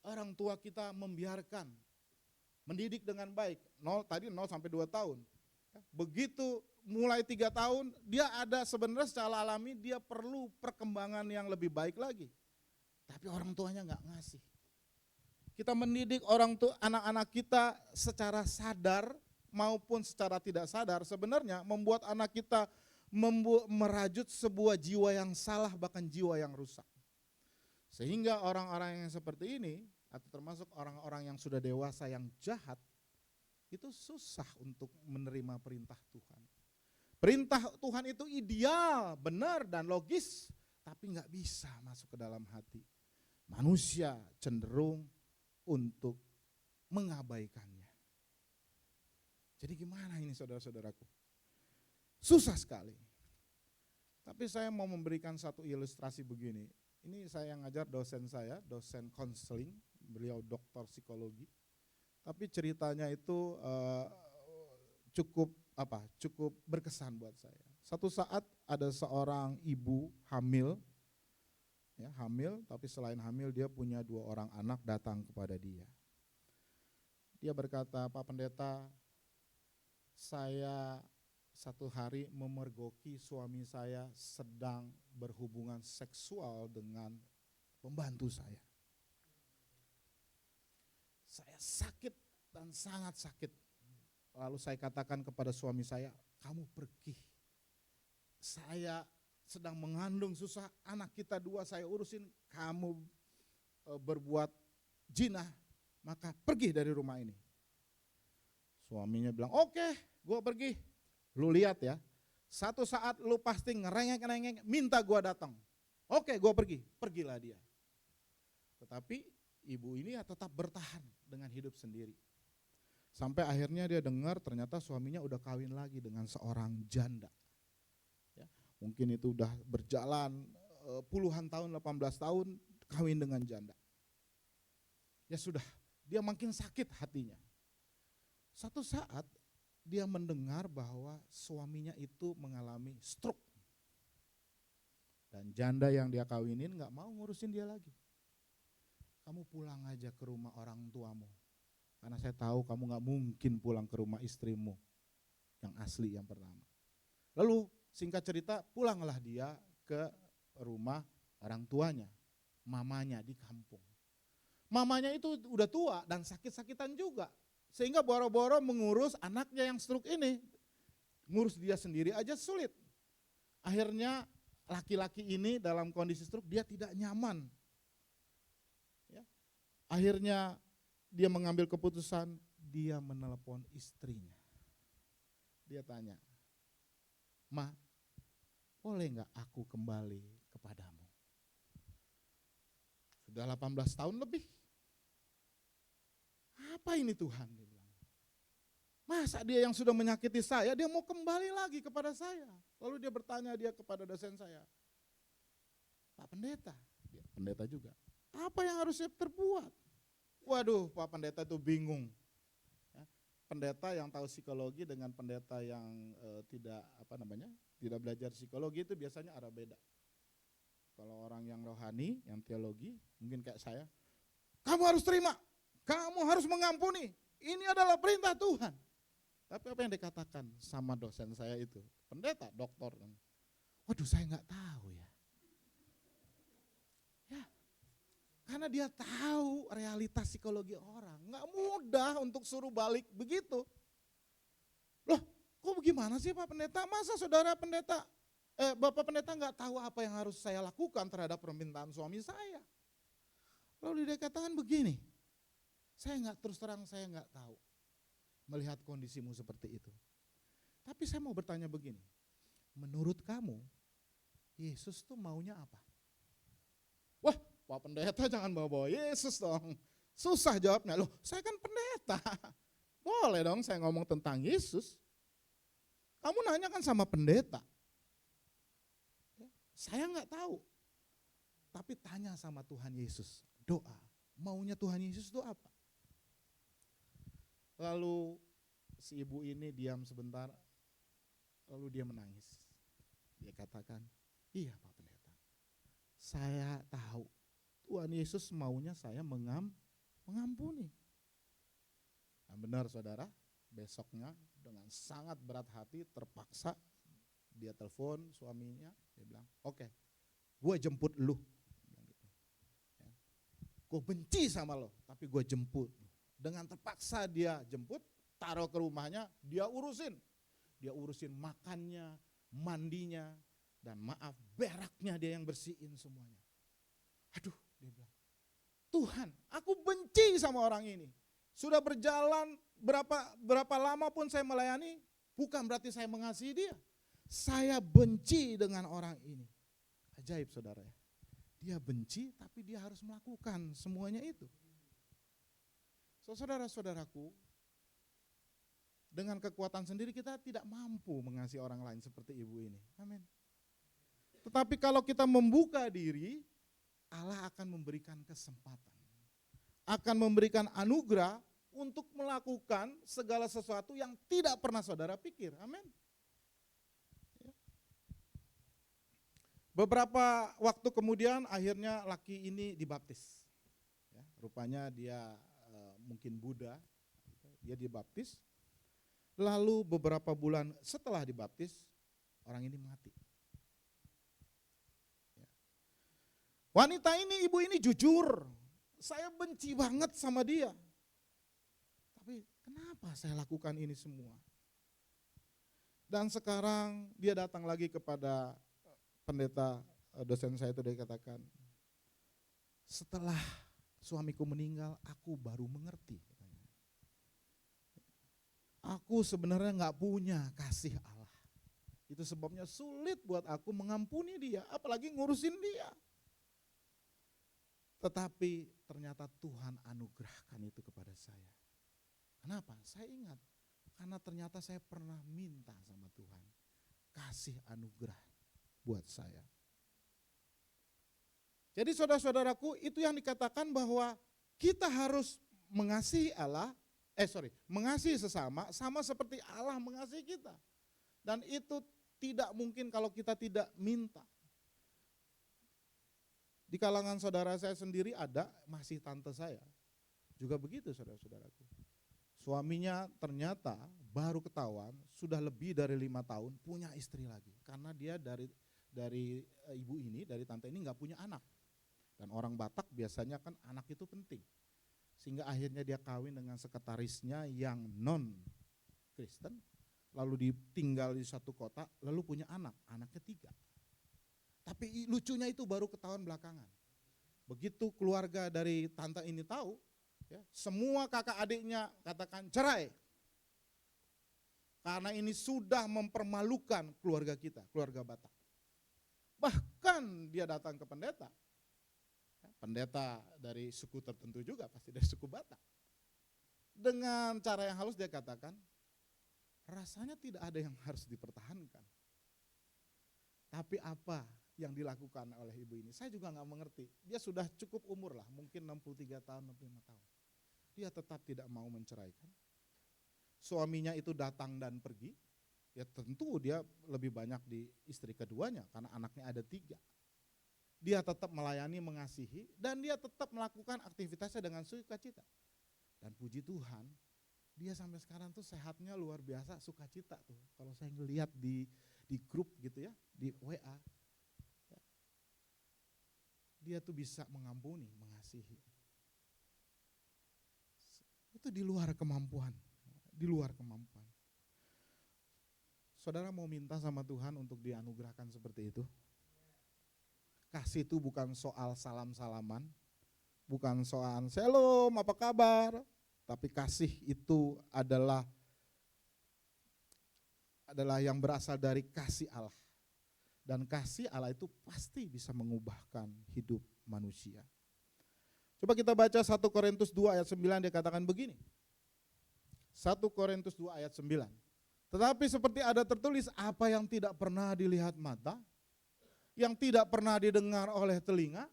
Orang tua kita membiarkan, mendidik dengan baik, 0 sampai 2 tahun. Begitu mulai 3 tahun, dia ada sebenarnya secara alami dia perlu perkembangan yang lebih baik lagi. Tapi orang tuanya nggak ngasih. Kita mendidik anak-anak kita secara sadar maupun secara tidak sadar sebenarnya membuat anak kita merajut sebuah jiwa yang salah, bahkan jiwa yang rusak. Sehingga orang-orang yang seperti ini, atau termasuk orang-orang yang sudah dewasa yang jahat, itu susah untuk menerima perintah Tuhan. Perintah Tuhan itu ideal, benar dan logis, tapi nggak bisa masuk ke dalam hati. Manusia cenderung untuk mengabaikannya. Jadi gimana ini saudara-saudaraku? Susah sekali. Tapi saya mau memberikan satu ilustrasi begini. Ini saya yang ngajar dosen saya, dosen konseling, beliau doktor psikologi. Tapi ceritanya itu cukup berkesan buat saya. Satu saat ada seorang ibu hamil, tapi selain hamil dia punya 2 orang anak datang kepada dia. Dia berkata, "Pak Pendeta, saya satu hari memergoki suami saya sedang berhubungan seksual dengan pembantu saya. Saya sakit dan sangat sakit. Lalu saya katakan kepada suami saya, kamu pergi. Saya sedang mengandung susah, anak kita 2 saya urusin, kamu berbuat jinah, maka pergi dari rumah ini." Suaminya bilang, "Oke, gue pergi. Lu lihat ya, satu saat lu pasti ngerengek-ngerengek, minta gua datang. Oke, gua pergi." Pergilah dia. Tetapi ibu ini ya tetap bertahan dengan hidup sendiri. Sampai akhirnya dia dengar ternyata suaminya udah kawin lagi dengan seorang janda. Ya, mungkin itu udah berjalan puluhan tahun, 18 tahun kawin dengan janda. Ya sudah, dia makin sakit hatinya. Satu saat dia mendengar bahwa suaminya itu mengalami stroke. Dan janda yang dia kawinin gak mau ngurusin dia lagi. "Kamu pulang aja ke rumah orang tuamu. Karena saya tahu kamu gak mungkin pulang ke rumah istrimu yang asli yang pertama." Lalu singkat cerita pulanglah dia ke rumah orang tuanya, mamanya di kampung. Mamanya itu udah tua dan sakit-sakitan juga. Sehingga boro-boro mengurus anaknya yang stroke ini. Ngurus dia sendiri aja sulit. Akhirnya laki-laki ini dalam kondisi stroke dia tidak nyaman. Ya, Akhirnya dia mengambil keputusan, dia menelepon istrinya. Dia tanya, "Ma, boleh nggak aku kembali kepadamu?" Sudah 18 tahun lebih. Apa ini Tuhan? Dia bilang. Masa dia yang sudah menyakiti saya, dia mau kembali lagi kepada saya. Lalu dia bertanya kepada dosen saya, "Pak Pendeta," dia pendeta juga, "apa yang harus saya terbuat?" Waduh, Pak Pendeta itu bingung. Ya, pendeta yang tahu psikologi dengan pendeta yang tidak belajar psikologi itu biasanya ada beda. Kalau orang yang rohani, yang teologi, mungkin kayak saya, "Kamu harus terima, kamu harus mengampuni, ini adalah perintah Tuhan." Tapi apa yang dikatakan sama dosen saya itu, pendeta, doktor, waduh saya nggak tahu ya. Ya, karena dia tahu realitas psikologi orang, nggak mudah untuk suruh balik begitu. Loh, kok bagaimana sih Pak Pendeta? Masa saudara pendeta, Bapak Pendeta nggak tahu apa yang harus saya lakukan terhadap permintaan suami saya? Lalu dia katakan begini, terus terang saya nggak tahu melihat kondisimu seperti itu. Tapi saya mau bertanya begini, menurut kamu Yesus tuh maunya apa? Wah, Pak Pendeta jangan bawa-bawa Yesus dong. Susah jawabnya. Loh, saya kan pendeta. Boleh dong saya ngomong tentang Yesus. Kamu nanya kan sama pendeta. Saya nggak tahu. Tapi tanya sama Tuhan Yesus. Doa, maunya Tuhan Yesus itu apa? Lalu si ibu ini diam sebentar, lalu dia menangis. Dia katakan, "Iya Pak Pendeta, saya tahu Tuhan Yesus maunya saya mengampuni." Nah, benar saudara, besoknya dengan sangat berat hati terpaksa dia telepon suaminya, dia bilang, "Oke, gue jemput lu." "Gue benci sama lo, tapi gue jemput." Dengan terpaksa dia jemput, taruh ke rumahnya, dia urusin. Dia urusin makannya, mandinya, dan maaf, beraknya dia yang bersihin semuanya. Aduh, dia bilang, "Tuhan, aku benci sama orang ini. Sudah berjalan berapa lama pun saya melayani, bukan berarti saya mengasihi dia. Saya benci dengan orang ini." Ajaib saudara ya. Dia benci tapi dia harus melakukan semuanya itu. Saudara-saudaraku, dengan kekuatan sendiri kita tidak mampu mengasihi orang lain seperti ibu ini. Amin. Tetapi kalau kita membuka diri, Allah akan memberikan kesempatan. Akan memberikan anugerah untuk melakukan segala sesuatu yang tidak pernah saudara pikir. Amin. Beberapa waktu kemudian akhirnya laki ini dibaptis. Ya, rupanya dia mungkin Buddha, dia dibaptis. Lalu beberapa bulan setelah dibaptis, orang ini mati. Ya. Wanita ini, ibu ini jujur, "Saya benci banget sama dia. Tapi kenapa saya lakukan ini semua?" Dan sekarang dia datang lagi kepada pendeta, dosen saya itu, dia katakan, "Setelah suamiku meninggal, aku baru mengerti. Aku sebenarnya nggak punya kasih Allah. Itu sebabnya sulit buat aku mengampuni dia, apalagi ngurusin dia. Tetapi ternyata Tuhan anugerahkan itu kepada saya." Kenapa? Saya ingat, karena ternyata saya pernah minta sama Tuhan kasih anugerah buat saya. Jadi saudara-saudaraku, itu yang dikatakan bahwa kita harus mengasihi mengasihi sesama sama seperti Allah mengasihi kita. Dan itu tidak mungkin kalau kita tidak minta. Di kalangan saudara saya sendiri ada, masih tante saya, juga begitu saudara-saudaraku. Suaminya ternyata baru ketahuan sudah lebih dari 5 tahun punya istri lagi. Karena dia dari ibu ini, dari tante ini nggak punya anak. Dan orang Batak biasanya kan anak itu penting. Sehingga akhirnya dia kawin dengan sekretarisnya yang non-Kristen, lalu ditinggal di satu kota, lalu punya anaknya 3. Tapi lucunya itu baru ketahuan belakangan. Begitu keluarga dari tante ini tahu, ya, semua kakak adiknya katakan cerai. Karena ini sudah mempermalukan keluarga kita, keluarga Batak. Bahkan dia datang ke pendeta. Pendeta dari suku tertentu juga, pasti dari suku Batak. Dengan cara yang halus dia katakan, rasanya tidak ada yang harus dipertahankan. Tapi apa yang dilakukan oleh ibu ini, saya juga nggak mengerti. Dia sudah cukup umur lah, mungkin 63 tahun, 65 tahun. Dia tetap tidak mau menceraikan. Suaminya itu datang dan pergi, ya tentu dia lebih banyak di istri keduanya, karena anaknya ada 3. Dia tetap melayani, mengasihi, dan dia tetap melakukan aktivitasnya dengan sukacita. Dan puji Tuhan, dia sampai sekarang tuh sehatnya luar biasa, sukacita tuh. Kalau saya ngelihat di grup gitu ya, di WA, dia tuh bisa mengampuni, mengasihi. Itu di luar kemampuan, di luar kemampuan. Saudara mau minta sama Tuhan untuk dianugerahkan seperti itu? Kasih itu bukan soal salam-salaman, bukan soal shalom, apa kabar, tapi kasih itu adalah yang berasal dari kasih Allah. Dan kasih Allah itu pasti bisa mengubahkan hidup manusia. Coba kita baca 1 Korintus 2 ayat 9, dia katakan begini. 1 Korintus 2 ayat 9. Tetapi seperti ada tertulis, apa yang tidak pernah dilihat mata, yang tidak pernah didengar oleh telinga,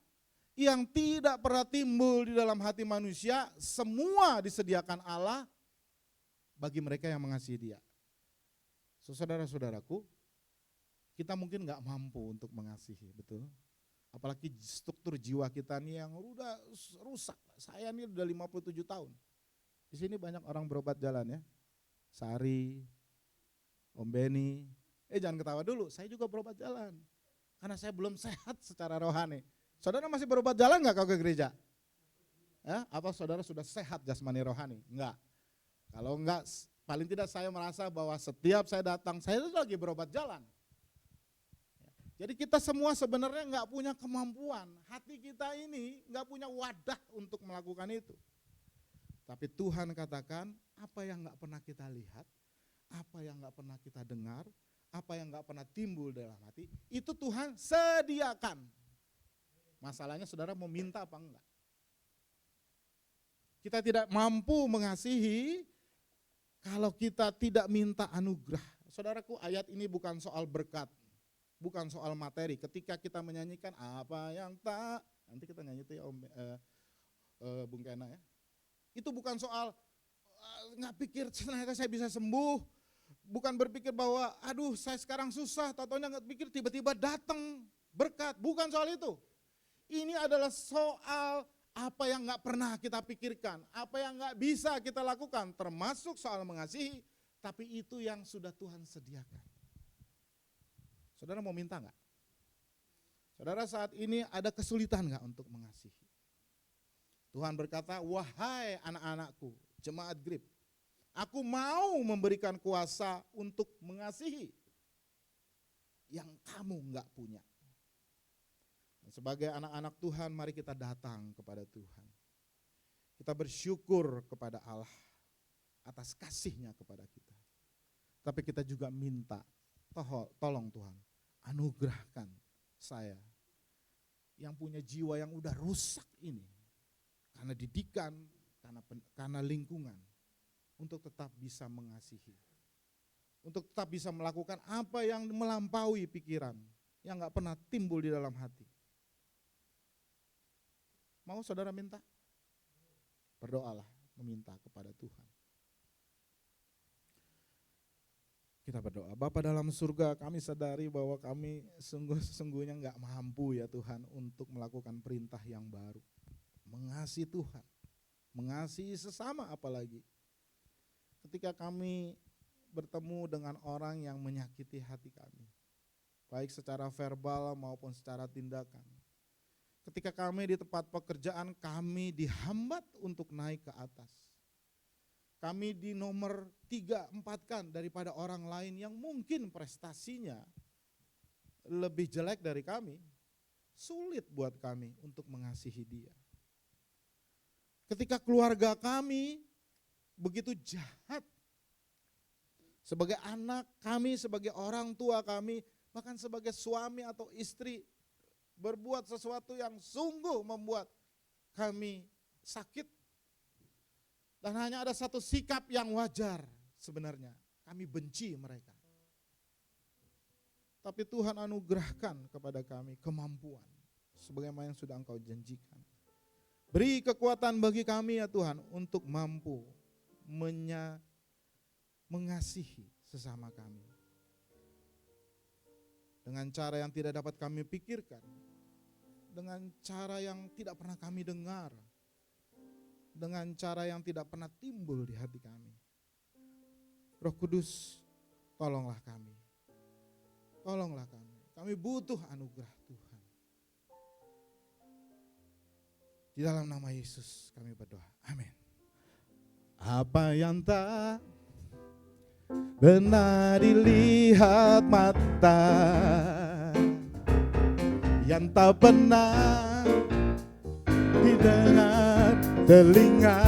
yang tidak pernah timbul di dalam hati manusia, semua disediakan Allah bagi mereka yang mengasihi Dia. Saudara-saudaraku, kita mungkin nggak mampu untuk mengasihi, betul? Apalagi struktur jiwa kita nih yang udah rusak. Saya nih udah 57 tahun. Di sini banyak orang berobat jalan ya. Sari, Om Beni. Jangan ketawa dulu, saya juga berobat jalan. Karena saya belum sehat secara rohani. Saudara masih berobat jalan nggak kalau ke gereja? Ya, apa saudara sudah sehat jasmani rohani? Enggak. Kalau enggak, paling tidak saya merasa bahwa setiap saya datang, saya itu lagi berobat jalan. Jadi kita semua sebenarnya nggak punya kemampuan, hati kita ini nggak punya wadah untuk melakukan itu. Tapi Tuhan katakan, apa yang nggak pernah kita lihat, apa yang nggak pernah kita dengar, apa yang nggak pernah timbul dalam hati, itu Tuhan sediakan. Masalahnya saudara mau minta apa enggak? Kita tidak mampu mengasihi kalau kita tidak minta anugerah. Saudaraku, ayat ini bukan soal berkat, bukan soal materi. Ketika kita menyanyikan apa yang tak, nanti kita nyanyi itu ya Bung Kena ya. Itu bukan soal nggak pikir ternyata saya bisa sembuh, bukan berpikir bahwa aduh saya sekarang susah, tau-taunya nggak pikir tiba-tiba datang berkat, bukan soal itu. Ini adalah soal apa yang nggak pernah kita pikirkan, apa yang nggak bisa kita lakukan, termasuk soal mengasihi, tapi itu yang sudah Tuhan sediakan. Saudara mau minta nggak? Saudara saat ini ada kesulitan nggak untuk mengasihi? Tuhan berkata, wahai anak-anakku, jemaat Grip, aku mau memberikan kuasa untuk mengasihi yang kamu nggak punya. Dan sebagai anak-anak Tuhan, mari kita datang kepada Tuhan. Kita bersyukur kepada Allah atas kasih-Nya kepada kita. Tapi kita juga minta, tolong Tuhan, anugerahkan saya yang punya jiwa yang udah rusak ini, karena didikan, karena lingkungan, untuk tetap bisa mengasihi, untuk tetap bisa melakukan apa yang melampaui pikiran, yang gak pernah timbul di dalam hati. Mau saudara minta? Berdoalah, meminta kepada Tuhan. Kita berdoa. Bapa dalam surga, kami sadari bahwa kami sungguh-sungguhnya gak mampu ya Tuhan untuk melakukan perintah yang baru. Mengasihi Tuhan, mengasihi sesama apalagi. Ketika kami bertemu dengan orang yang menyakiti hati kami, baik secara verbal maupun secara tindakan. Ketika kami di tempat pekerjaan, kami dihambat untuk naik ke atas. Kami di nomor 3-4 daripada orang lain yang mungkin prestasinya lebih jelek dari kami. sulit buat kami untuk mengasihi dia. Ketika keluarga kami begitu jahat, sebagai anak kami, sebagai orang tua kami, bahkan sebagai suami atau istri, berbuat sesuatu yang sungguh membuat kami sakit. Dan hanya ada satu sikap yang wajar sebenarnya, kami benci mereka. Tapi Tuhan anugerahkan kepada kami kemampuan, sebagaimana yang sudah Engkau janjikan. Beri kekuatan bagi kami ya Tuhan, untuk mampu mengasihi sesama kami. Dengan cara yang tidak dapat kami pikirkan, dengan cara yang tidak pernah kami dengar, dengan cara yang tidak pernah timbul di hati kami. Roh Kudus, tolonglah kami. Tolonglah kami. Kami butuh anugerah Tuhan. Di dalam nama Yesus kami berdoa. Amin. Apa yang tak pernah dilihat mata, yang tak pernah didengar telinga,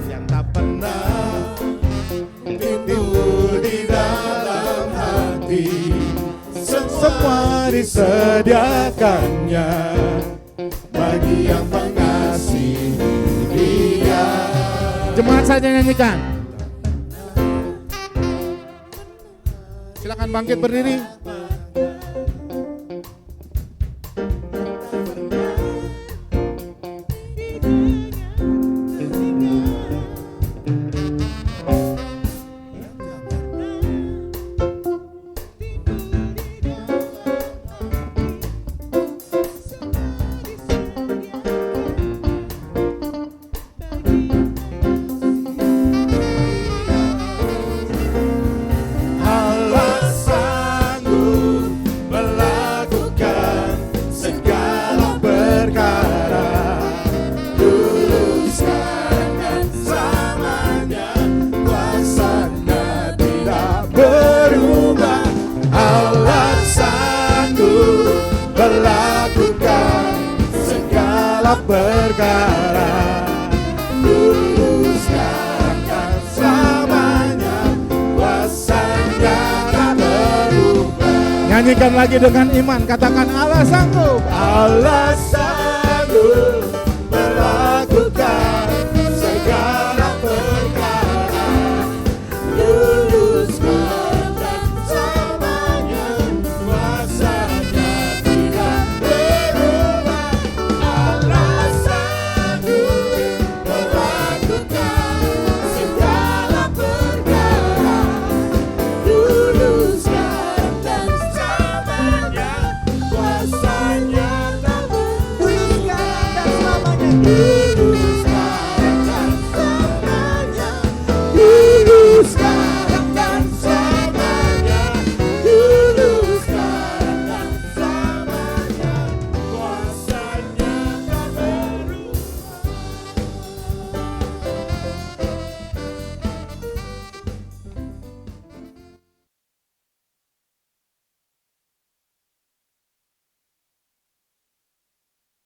yang tak pernah timbul di dalam hati, semua disediakannya bagi yang mengasihi Dia. Jemaat saja nyanyikan. Silakan bangkit berdiri. Perkara luruskan selamanya, kuasanya tak berubah. Nyanyikan lagi dengan iman, katakan Allah sanggup. Allah sanggup